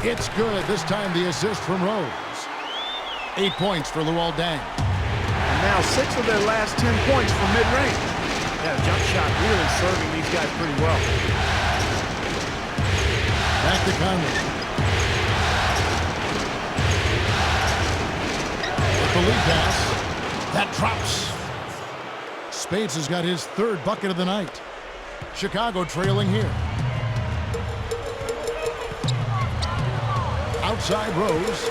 It's good. This time the assist from Rose. 8 points for Luol Deng.
Now 6 of their last 10 points from mid-range.
Yeah, jump shot really serving these guys pretty well.
Back to Conley. With the lead pass. That drops. Spades has got his 3rd bucket of the night. Chicago trailing here. Outside Rose.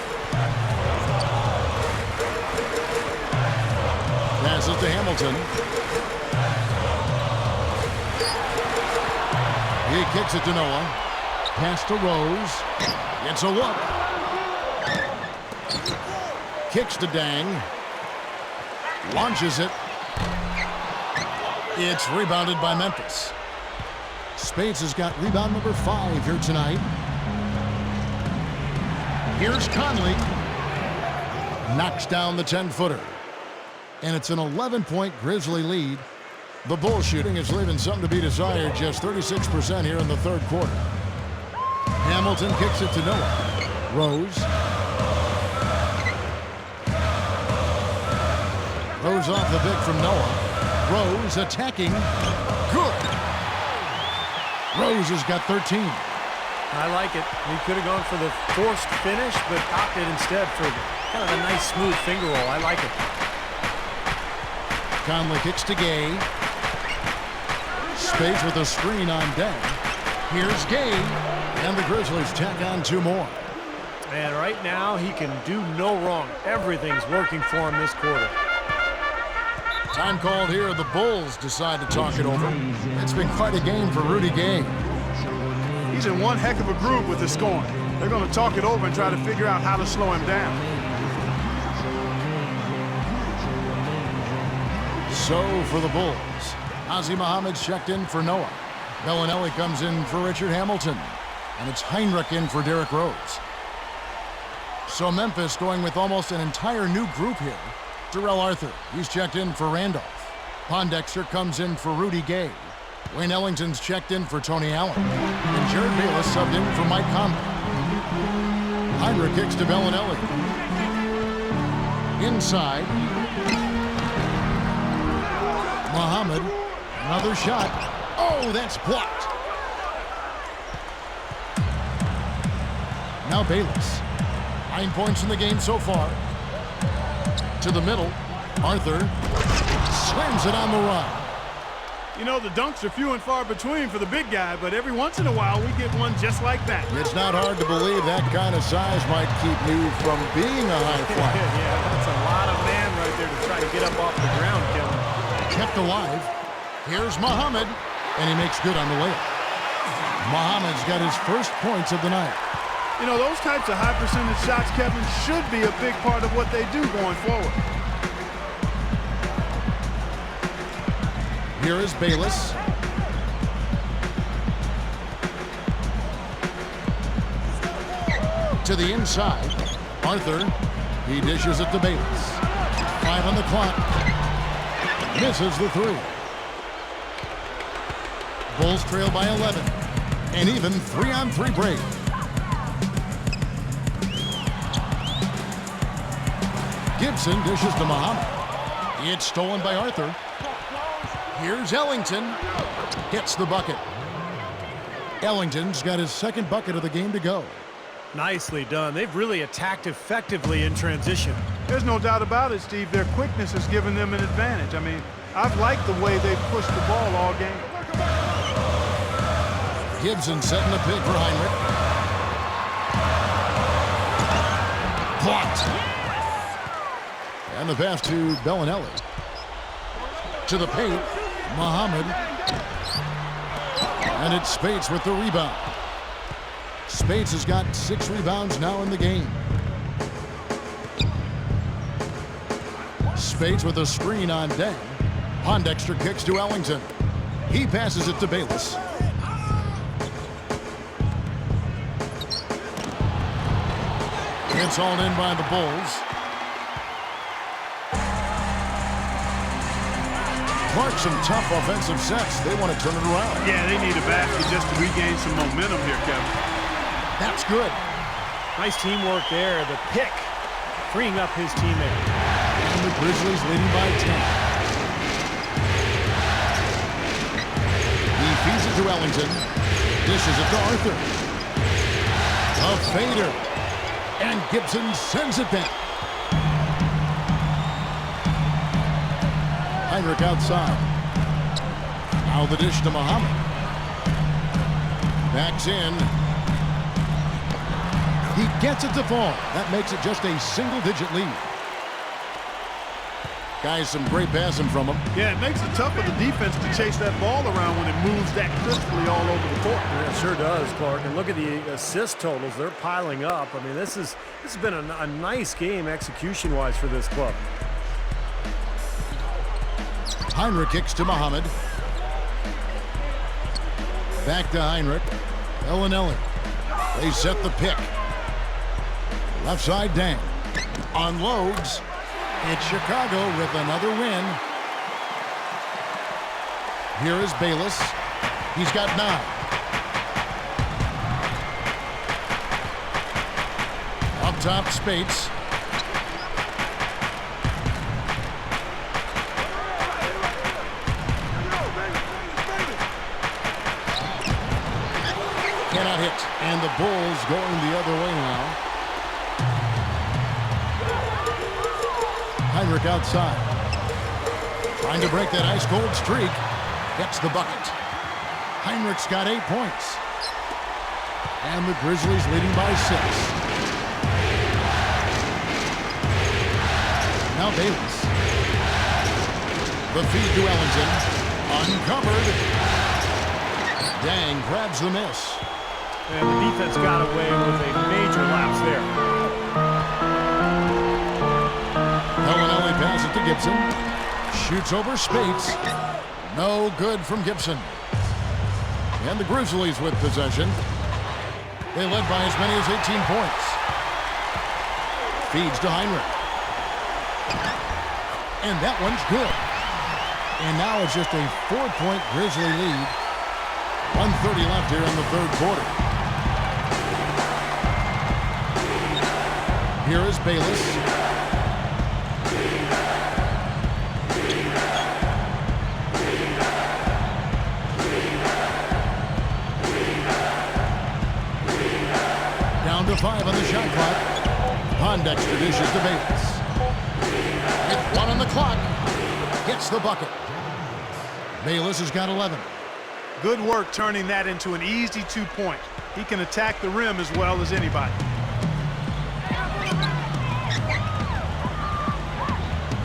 Passes to Hamilton. He kicks it to Noah. Pass to Rose. It's a look. Kicks to Deng. Launches it. It's rebounded by Memphis. Spades has got rebound number 5 here tonight. Here's Conley. Knocks down the 10-footer. And it's an 11-point Grizzly lead The bull shooting is leaving something to be desired. Just 36% here in the third quarter. Hamilton kicks it to Noah. Rose. Rose off the pick from Noah. Rose attacking. Good. Rose has got 13.
I like it. He could have gone for the forced finish, but opted instead for kind of a nice smooth finger roll. I like it.
Conley kicks to Gay. Spades with a screen on Deng. Here's Gay. And the Grizzlies tack on 2 more.
And right now, he can do no wrong. Everything's working for him this quarter.
Time called here. The Bulls decide to talk it over. It's been quite a game for Rudy Gay.
He's in one heck of a groove with the scoring. They're going to talk it over and try to figure out how to slow him down.
So for the Bulls, Ozzie Muhammad's checked in for Noah. Bellinelli comes in for Richard Hamilton. And it's Heinrich in for Derrick Rose. So Memphis going with almost an entire new group here. Terrell Arthur, he's checked in for Randolph. Pondexter comes in for Rudy Gay. Wayne Ellington's checked in for Tony Allen. And Jared Bayless subbed in for Mike Conley. Heinrich kicks to Bellinelli. Inside. Muhammad, another shot. Oh, that's blocked. Now Bayless. 9 points in the game so far. To the middle. Arthur slams it on the run.
You know, the dunks are few and far between for the big guy, but every once in a while we get one just like that.
It's not hard to believe that kind of size might keep you from being a high flyer.
Yeah, that's a lot of man right there to try to get up off the ground, Kevin.
Kept alive. Here's Muhammad, and he makes good on the layup. Muhammad's got his first points of the night.
You know, those types of high percentage shots, Kevin, should be a big part of what they do going forward.
Here is Bayless. To the inside. Arthur. He dishes it to Bayless. 5 on the clock. Misses the 3. Bulls trail by 11. And even 3-on-3 break. Gibson dishes to Muhammad. It's stolen by Arthur. Here's Ellington. Hits the bucket. Ellington's got his second bucket of the game to go.
Nicely done. They've really attacked effectively in transition.
There's no doubt about it, Steve. Their quickness has given them an advantage. I mean, I've liked the way they've pushed the ball all game.
Gibson setting the pick for Heinrich. Blocked. And the pass to Bellinelli. To the paint. Muhammad. And it's Spates with the rebound. Spates has got 6 rebounds now in the game. Spates with a screen on Deng. Pondexter kicks to Ellington. He passes it to Bayless. It's hauled in by the Bulls. Clark, some tough offensive sets. They want to turn it around.
Yeah, they need a basket just to regain some momentum here, Kevin.
That's good.
Nice teamwork there. The pick, freeing up his teammate.
And the Grizzlies leading by 10. He feeds it to Ellington. Dishes it to Arthur. A fader. And Gibson sends it back. Heinrich outside. Now the dish to Muhammad. Backs in. He gets it to fall. That makes it just a single-digit lead. Guys, some great passing from him.
Yeah, it makes it tough for the defense to chase that ball around when it moves that crisply all over the court.
Yeah, it sure does, Clark. And look at the assist totals. They're piling up. I mean, this has been a nice game execution-wise for this club.
Heinrich kicks to Muhammad. Back to Heinrich. Bellinelli. They set the pick. Left side, Deng. Unloads. It's Chicago with another win. Here is Bayless. He's got 9. Up top, Spates. Cannot hit. And the Bulls going the other way now. Heinrich outside. Trying to break that ice-cold streak. Gets the bucket. Heinrich's got 8 points. And the Grizzlies leading by 6. Now Bayless. The feed to Ellington. Uncovered. Dang grabs the miss.
And the defense got away with a major lapse there.
Bellinelli passes it to Gibson. Shoots over Spates. No good from Gibson. And the Grizzlies with possession. They led by as many as 18 points. Feeds to Heinrich. And that one's good. And now it's just a 4-point Grizzly lead. 1:30 left here in the third quarter. Here is Bayless. Down to 5 on the shot clock. Pondexter dishes to Bayless. With 1 on the clock. Gets the bucket. Bayless has got 11.
Good work turning that into an easy 2-point. He can attack the rim as well as anybody.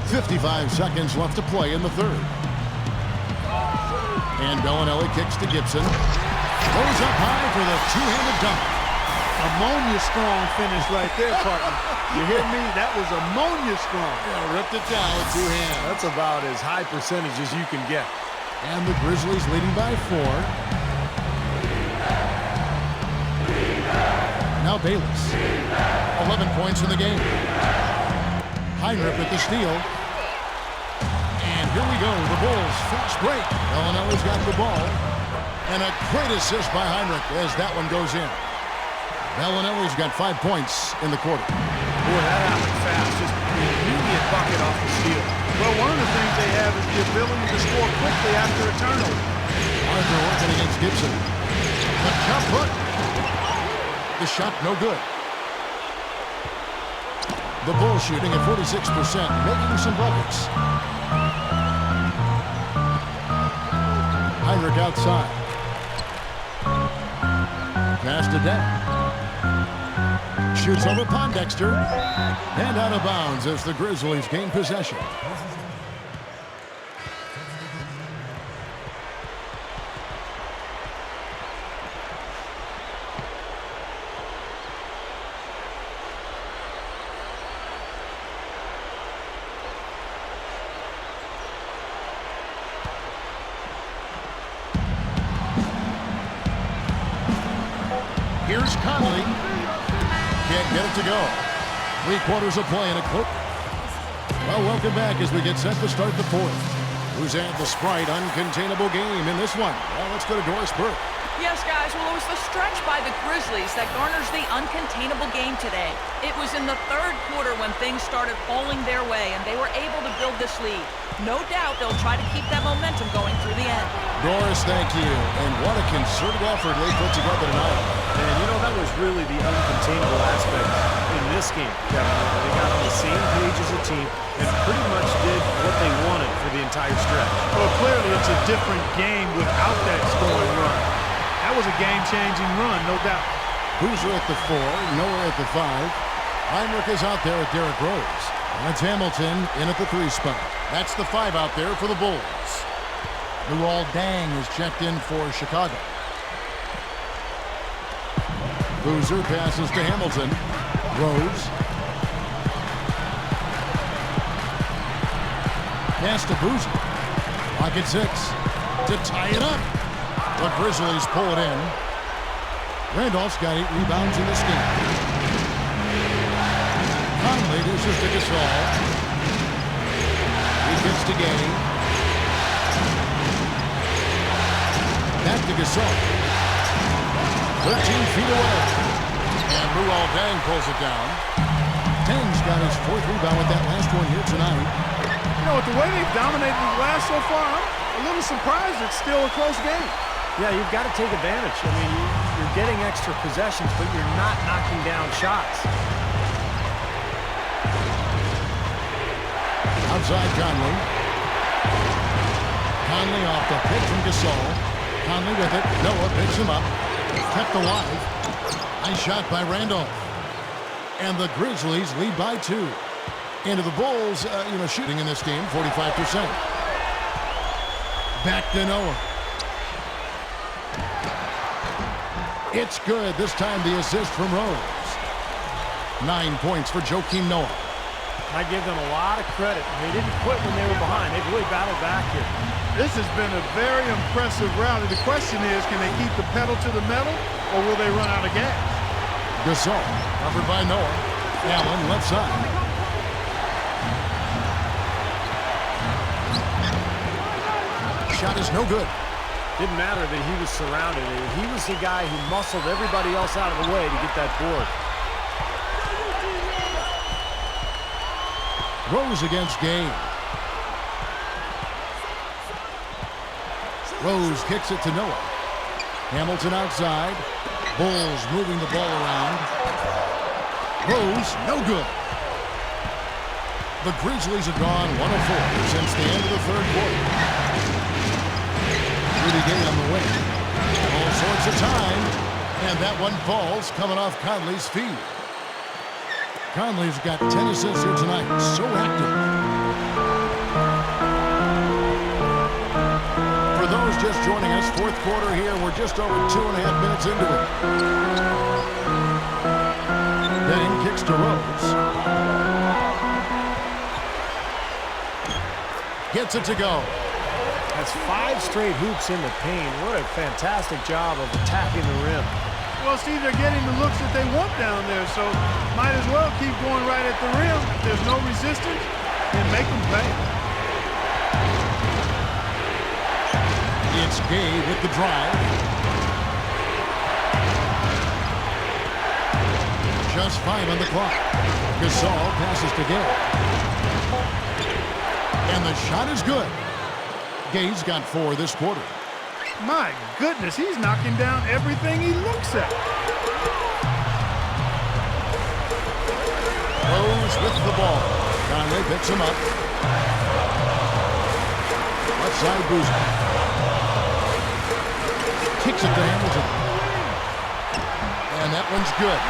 55 seconds left to play in the third. And Bellinelli kicks to Gibson. Goes up high for the two-handed dunk.
Ammonia strong finish right there, partner. You hear me? That was ammonia strong.
Yeah, ripped it down with 2 hands.
That's about as high percentage as you can get.
And the Grizzlies leading by 4. Now Bayless. 11 points in the game. Heinrich with the steal. And here we go. The Bulls fast break. Bellinelli's got the ball. And a great assist by Heinrich as that one goes in. Bellinelli's got 5 points in the quarter.
Boy, that happened fast. Just an immediate bucket off the steal.
Well, one of the things they have is the ability to score quickly after a turnover.
Arthur working against Gibson. The jump hook. The shot no good. The Bulls shooting at 46%, making some buckets. Heinrich outside. Pass to Deck. Shoots over Pondexter. And out of bounds as the Grizzlies gain possession. Here's Conley. Can't get it to go. 3 quarters of play in a cloak. Well, welcome back as we get set to start the fourth. Who's had the Sprite uncontainable game in this one? Well, let's go to Doris Burke.
Yes, guys, well, it was the stretch by the Grizzlies that garners the uncontainable game today. It was in the third quarter when things started falling their way, and they were able to build this lead. No doubt they'll try to keep that momentum going through the end.
Doris, thank you. And what a concerted effort they put together tonight.
And, you know, that was really the uncontainable aspect in this game, Kevin. They got on the same page as a team and pretty much did what they wanted for the entire stretch.
Well, clearly it's a different game without that scoring run. That was a game-changing run, no doubt.
Boozer at the 4, Noah at the 5. Heinrich is out there at Derrick Rose. That's Hamilton in at the 3 spot. That's the 5 out there for the Bulls. Luol Deng is checked in for Chicago. Boozer passes to Hamilton. Rose. Pass to Boozer. Pocket 6 to tie it up. The Grizzlies pull it in. Randolph's got 8 rebounds in this game. Conley dishes to Gasol. He gets to Gay. Back to Gasol. 13 feet away. And Luol Deng pulls it down. Deng's got his 4th rebound with that last one here tonight.
You know, with the way they've dominated the glass so far, I'm a little surprised it's still a close game.
Yeah, you've got to take advantage. I mean, you're getting extra possessions, but you're not knocking down shots.
Outside Conley. Conley off the pick from Gasol. Conley with it. Noah picks him up. Kept alive. Nice shot by Randolph. And the Grizzlies lead by 2. Into the Bulls, shooting in this game, 45%. Back to Noah. It's good. This time the assist from Rose. 9 points for Joakim Noah.
I give them a lot of credit. They didn't quit when they were behind. They've really battled back here.
This has been a very impressive rally. The question is, can they keep the pedal to the metal, or will they run out of gas?
Gasol, covered by Noah. Allen, left side. Shot is no good.
Didn't matter that he was surrounded. He was the guy who muscled everybody else out of the way to get that board.
Rose against Gay. Rose kicks it to Noah. Hamilton outside. Bulls moving the ball around. Rose, no good. The Grizzlies have gone 1 of 4 since the end of the 3rd quarter. Rudy Gay on the wing. All sorts of time. And that one falls coming off Conley's feet. Conley's got 10 assists here tonight. So active. For those just joining us, 4th quarter here. We're just over 2.5 minutes into it. Deng kicks to Rose. Gets it to go.
That's 5 straight hoops in the paint. What a fantastic job of attacking the rim.
Well, Steve, they're getting the looks that they want down there, so might as well keep going right at the rim. If there's no resistance, then make them pay.
It's Gay with the drive. Just 5 on the clock. Gasol passes to Gay. And the shot is good. Gay's got 4 this quarter.
My goodness, he's knocking down everything he looks at.
Rose with the ball. Conley picks him up. Left side Boozer. Kicks it to Hamilton. And that one's good.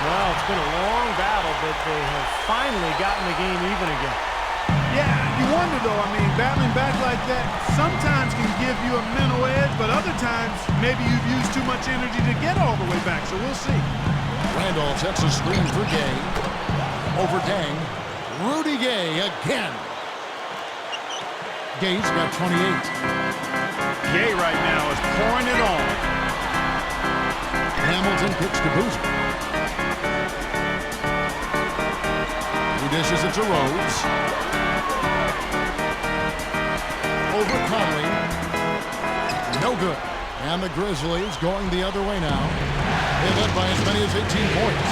Well, it's been a long battle, but they have finally gotten the game even again.
Yeah, you wonder though, I mean, battling back like that sometimes can give you a mental edge, but other times maybe you've used too much energy to get all the way back, so we'll see.
Randolph sets a screen for Gay. Over Deng. Rudy Gay again. Gay's got 28.
Gay right now is pouring it on.
Hamilton kicks to Boozer. He dishes it to Rose. Over Conley. No good. And the Grizzlies going the other way now. They led by as many as 18 points.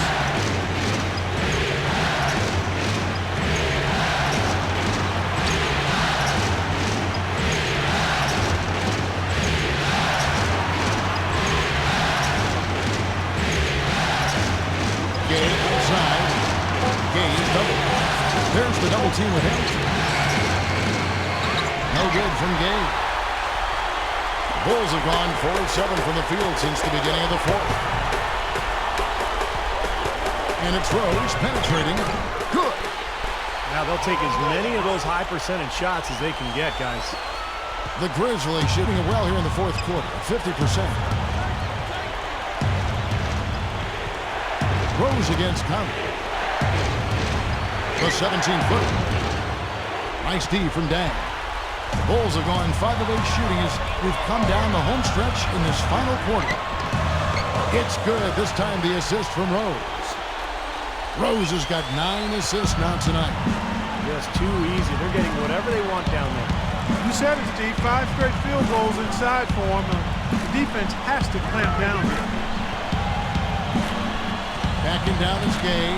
Gay outside. Gay's double. There's the double team with Hamilton. No good from Gay. Bulls have gone 4 of 7 from the field since the beginning of the 4th. And it's Rose penetrating. Good.
Now they'll take as many of those high percentage shots as they can get, guys.
The Grizzlies shooting it well here in the 4th quarter, 50%. Rose against Conley. The 17-footer. Nice D from Deng. Bulls have gone 5 of 8 shooting as we've come down the home stretch in this final quarter. It's good. This time the assist from Rose. Rose has got 9 assists now tonight.
Just too easy. They're getting whatever they want down there.
You said it, Steve. 5 straight field goals inside for him. The defense has to clamp down here.
Backing down is Gay.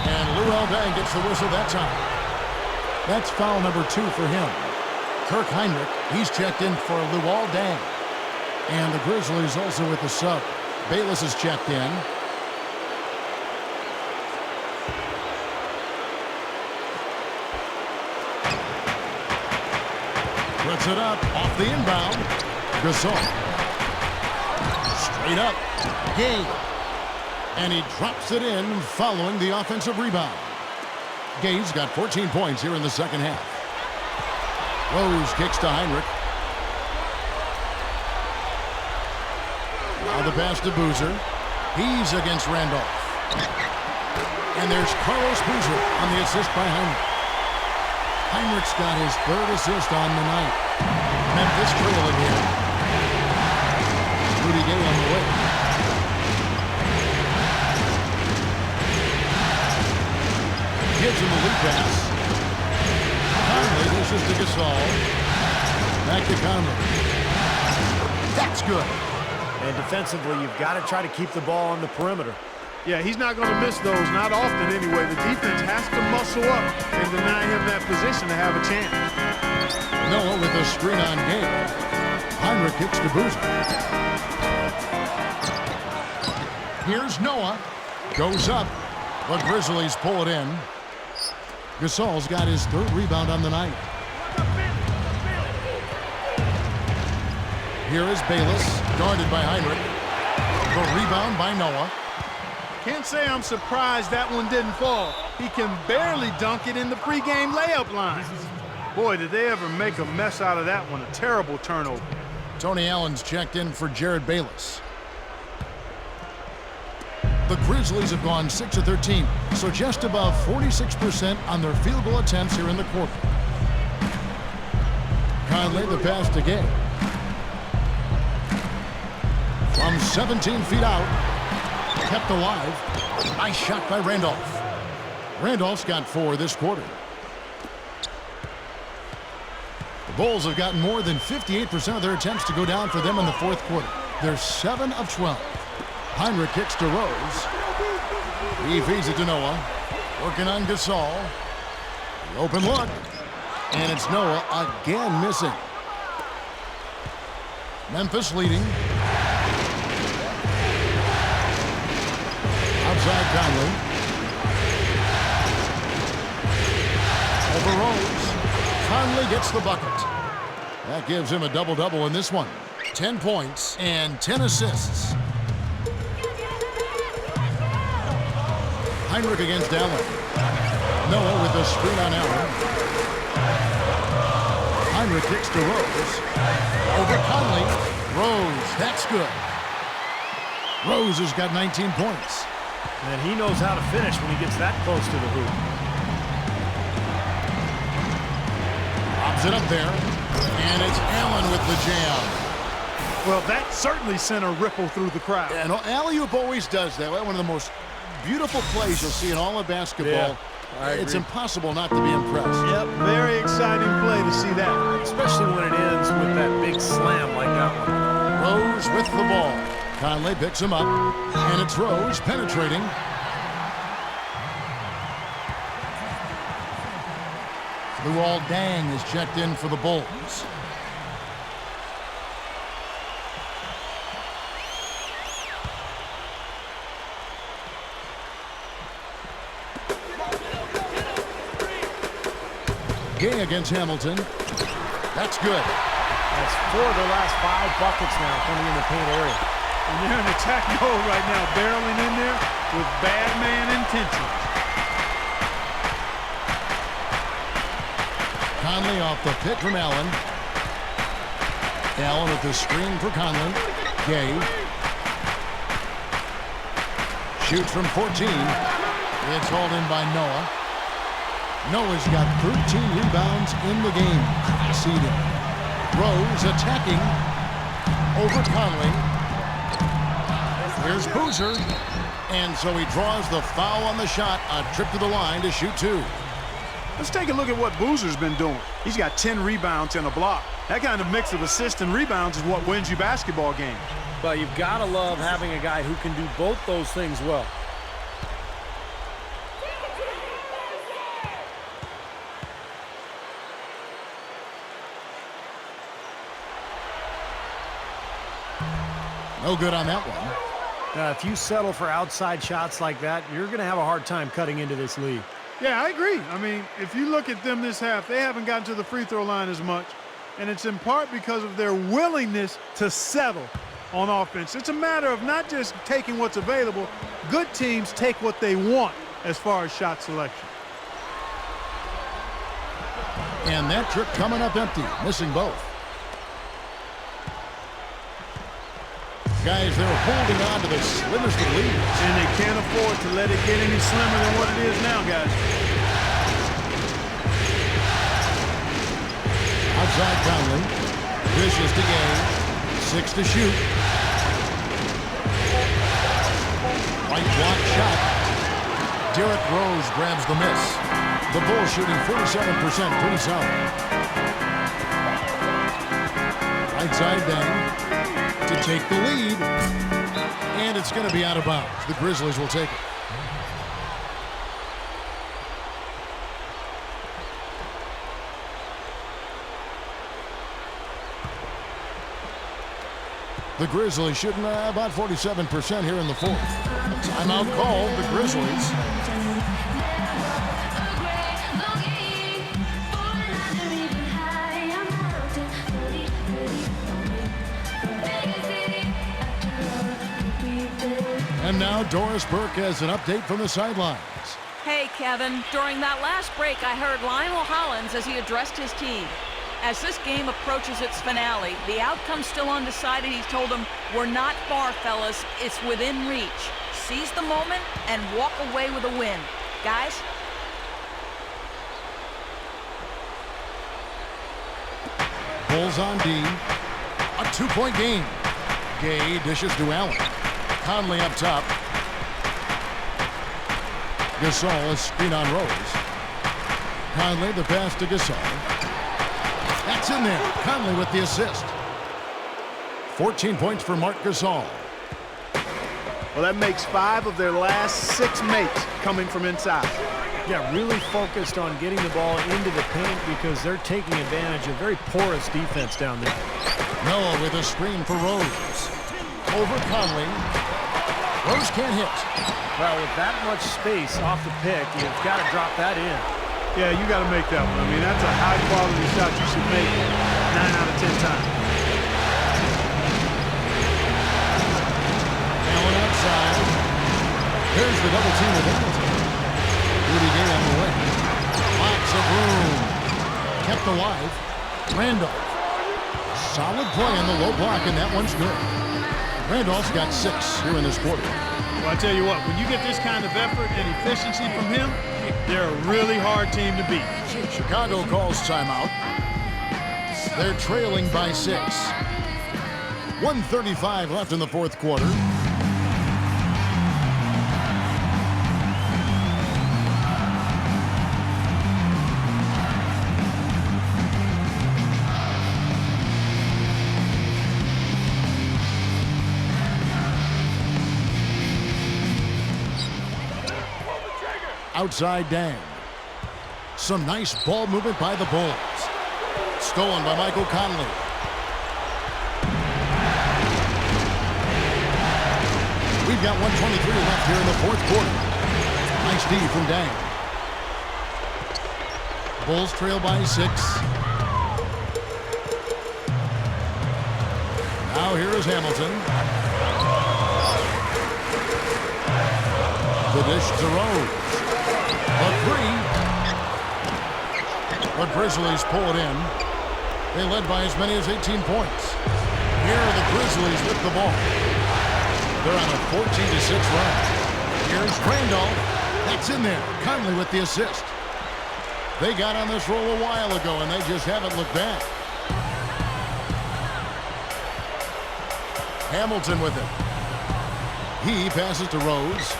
And Luol Deng gets the whistle that time. That's foul number 2 for him. Kirk Heinrich, he's checked in for Luol Deng. And the Grizzlies also with the sub. Bayless is checked in. Puts it up off the inbound. Gasol. Straight up. Gay. And he drops it in following the offensive rebound. Gay's got 14 points here in the second half. Rose kicks to Heinrich. Now the pass to Boozer. He's against Randolph. And there's Carlos Boozer on the assist by Heinrich. Heinrich's got his 3rd assist on the night. Memphis trailing here. Rudy Gay on the way. Gives him a lead pass. Conley dishes to Gasol. Back to Conley. That's good.
And defensively, you've got to try to keep the ball on the perimeter.
Yeah, he's not going to miss those, not often anyway. The defense has to muscle up and deny him that position to have a chance.
Noah with a screen on Gay. Heinrich kicks to Boozer. Here's Noah. Goes up. The Grizzlies pull it in. Gasol's got his 3rd rebound on the night. Here is Bayless, guarded by Heinrich. The rebound by Noah.
Can't say I'm surprised that one didn't fall. He can barely dunk it in the pregame layup line. Boy, did they ever make a mess out of that one. A terrible turnover.
Tony Allen's checked in for Jared Bayless. The Grizzlies have gone 6 of 13, so just above 46% on their field goal attempts here in the quarter. Conley the pass to Gay. From 17 feet out, kept alive. Nice shot by Randolph. Randolph's got 4 this quarter. The Bulls have gotten more than 58% of their attempts to go down for them in the 4th quarter. They're 7 of 12. Heinrich kicks to Rose. He feeds it to Noah. Working on Gasol. The open look. And it's Noah again missing. Memphis leading. Outside Conley. Over Rose. Conley gets the bucket. That gives him a double-double in this one. 10 points and 10 assists. Heinrich against Allen. Noah with the screen on Allen. Heinrich kicks to Rose. Over Conley. Rose, that's good. Rose has got 19 points.
And he knows how to finish when he gets that close to the hoop.
Lobs it up there. And it's Allen with the jam.
Well, that certainly sent a ripple through the crowd.
Yeah, no, alley-oop always does that. One of the most beautiful plays you'll see in all of basketball.
Yeah,
it's impossible not to be impressed.
Yep, very exciting play to see that.
Especially when it ends with that big slam like that one.
Rose with the ball. Conley picks him up, and it's Rose penetrating. Luol Deng is checked in for the Bulls. Gay against Hamilton. That's good.
That's 4 of the last 5 buckets now coming in the paint area.
And they're in attack mode right now, barreling in there with bad man intentions.
Conley off the pick from Allen. Allen with the screen for Conley. Gay. Shoots from 14. It's hauled in by Noah. Noah's got 13 rebounds in the game. Seeded. Rose attacking over Conley. Here's Boozer. And so he draws the foul on the shot. A trip to the line to shoot 2.
Let's take a look at what Boozer's been doing. He's got 10 rebounds and a block. That kind of mix of assists and rebounds is what wins you basketball games.
But you've got to love having a guy who can do both those things well.
No good on that one.
If you settle for outside shots like that, you're going to have a hard time cutting into this lead.
Yeah, I agree. I mean, if you look at them this half, they haven't gotten to the free throw line as much, and it's in part because of their willingness to settle on offense. It's a matter of not just taking what's available. Good teams take what they want as far as shot selection.
And that trip coming up empty, missing both. Guys, they're holding on to the slimmest of leads.
And they can't afford to let it get any slimmer than what it is now, guys.
Outside Conley. Vicious to Gay. 6 to shoot. White block shot. Derrick Rose grabs the miss. The Bulls shooting 47%, pretty solid. Right side Dang to take the lead. And it's going to be out of bounds. The Grizzlies will take it. The Grizzlies shooting about 47% here in the fourth. Timeout called, the Grizzlies. And now Doris Burke has an update from the sidelines.
Hey, Kevin. During that last break, I heard Lionel Hollins as he addressed his team. As this game approaches its finale, the outcome's still undecided. He's told them, we're not far, fellas. It's within reach. Seize the moment and walk away with a win. Guys?
Bulls on D. A 2-point game. Gay dishes to Allen. Conley up top. Gasol is screen on Rose. Conley the pass to Gasol. That's in there. Conley with the assist. 14 points for Marc Gasol.
Well, that makes 5 of their last 6 makes coming from inside.
Yeah, really focused on getting the ball into the paint because they're taking advantage of very porous defense down there.
Noah with a screen for Rose. Over Conley. Rose can't hit.
Well, with that much space off the pick, you've got to drop that in.
Yeah, you got to make that one. I mean, that's a high-quality shot you should make 9 out of 10 times.
Allen outside. Here's the double team with Hamilton. Rudy Gay on the way. Lots of room. Kept alive. Randolph. Solid play on the low block, and that one's good. Randolph's got 6 here in this quarter.
Well, I tell you what, when you get this kind of effort and efficiency from him, they're a really hard team to beat.
Chicago calls timeout. They're trailing by 6. 1:35 left in the fourth quarter. Outside Dang. Some nice ball movement by the Bulls. Stolen by Michael Conley. We've got 1:23 left here in the fourth quarter. Nice D from Dang. Bulls trail by 6. Now here is Hamilton. The dish to Rose. A 3. The Grizzlies pull it in. They led by as many as 18 points. Here the Grizzlies with the ball. They're on a 14-6 run. Here's Randolph. That's in there. Conley with the assist. They got on this roll a while ago, and they just haven't looked back. Hamilton with it. He passes to Rose.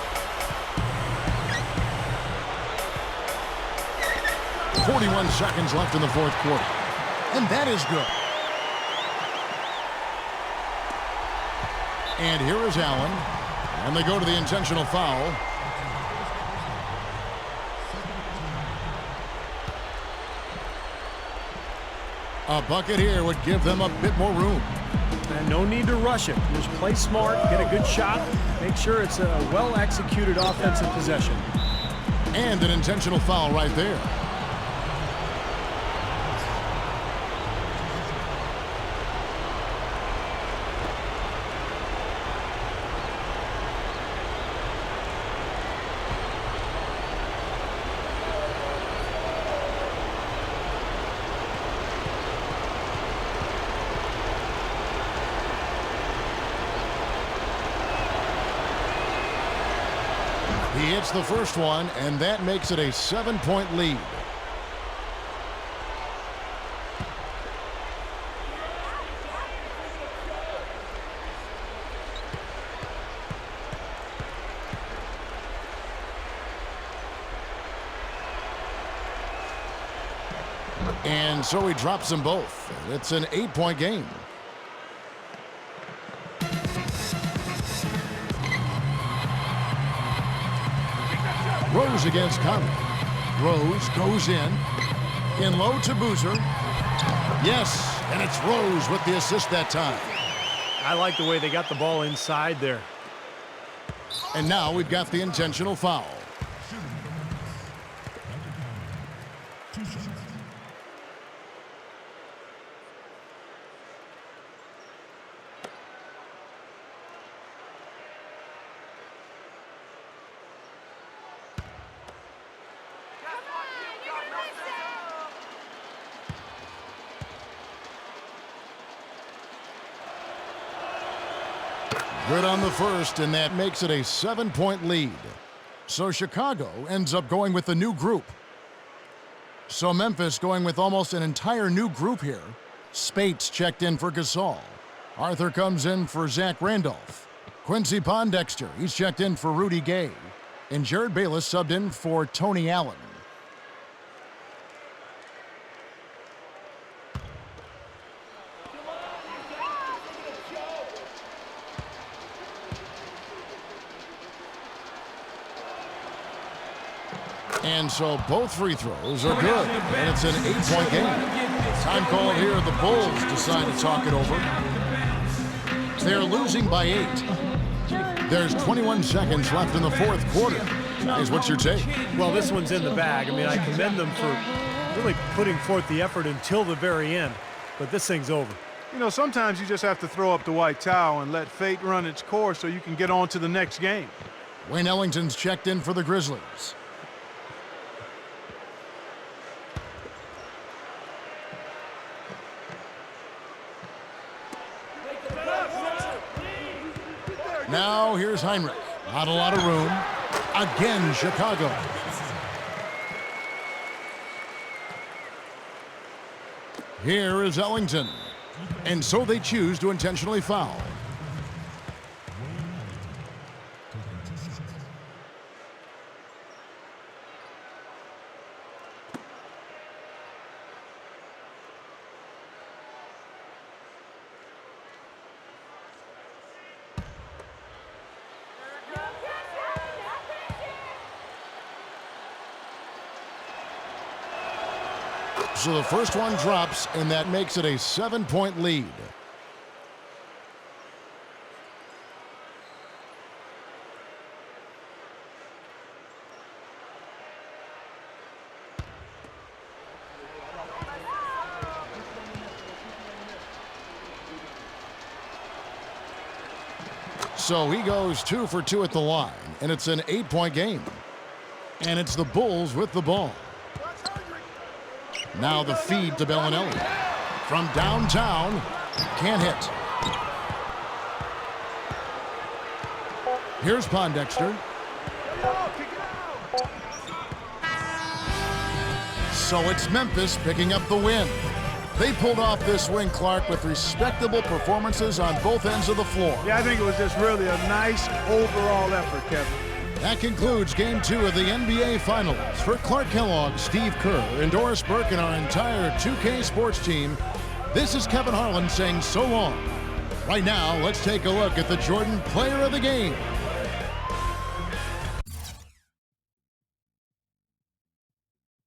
41 seconds left in the fourth quarter. And that is good. And here is Allen. And they go to the intentional foul. A bucket here would give them a bit more room.
And no need to rush it. Just play smart, get a good shot, make sure it's a well-executed offensive possession.
And an intentional foul right there. He hits the first one, and that makes it a 7-point lead. And so he drops them both. It's an 8-point game. Rose against Conley. Rose goes in low to Boozer. Yes, and it's Rose with the assist that time.
I like the way they got the ball inside there.
And now we've got the intentional foul. Good on the first, and that makes it a 7-point lead. So Chicago ends up going with the new group. So Memphis going with almost an entire new group here. Spates checked in for Gasol. Arthur comes in for Zach Randolph. Quincy Pondexter, he's checked in for Rudy Gay. And Jared Bayless subbed in for Tony Allen. And so both free throws are good, and it's an 8-point game. Time called here. The Bulls decide to talk it over. They're losing by 8. There's 21 seconds left in the fourth quarter. Guys, what's your take?
Well, this one's in the bag. I mean, I commend them for really putting forth the effort until the very end, but this thing's over.
You know, sometimes you just have to throw up the white towel and let fate run its course so you can get on to the next game.
Wayne Ellington's checked in for the Grizzlies. Now here's Heinrich. Not a lot of room. Again, Chicago. Here is Ellington. And so they choose to intentionally foul. So the first one drops, and that makes it a 7-point lead. So he goes 2 for 2 at the line, and it's an 8-point game. And it's the Bulls with the ball. Now the feed to Bellinelli. From downtown, can't hit. Here's Pondexter. So it's Memphis picking up the win. They pulled off this win, Clark, with respectable performances on both ends of the floor.
Yeah, I think it was just really a nice overall effort, Kevin.
That concludes Game 2 of the NBA Finals. For Clark Kellogg, Steve Kerr, and Doris Burke, and our entire 2K Sports team, this is Kevin Harlan saying so long Right now, let's take a look at the Jordan Player of the Game.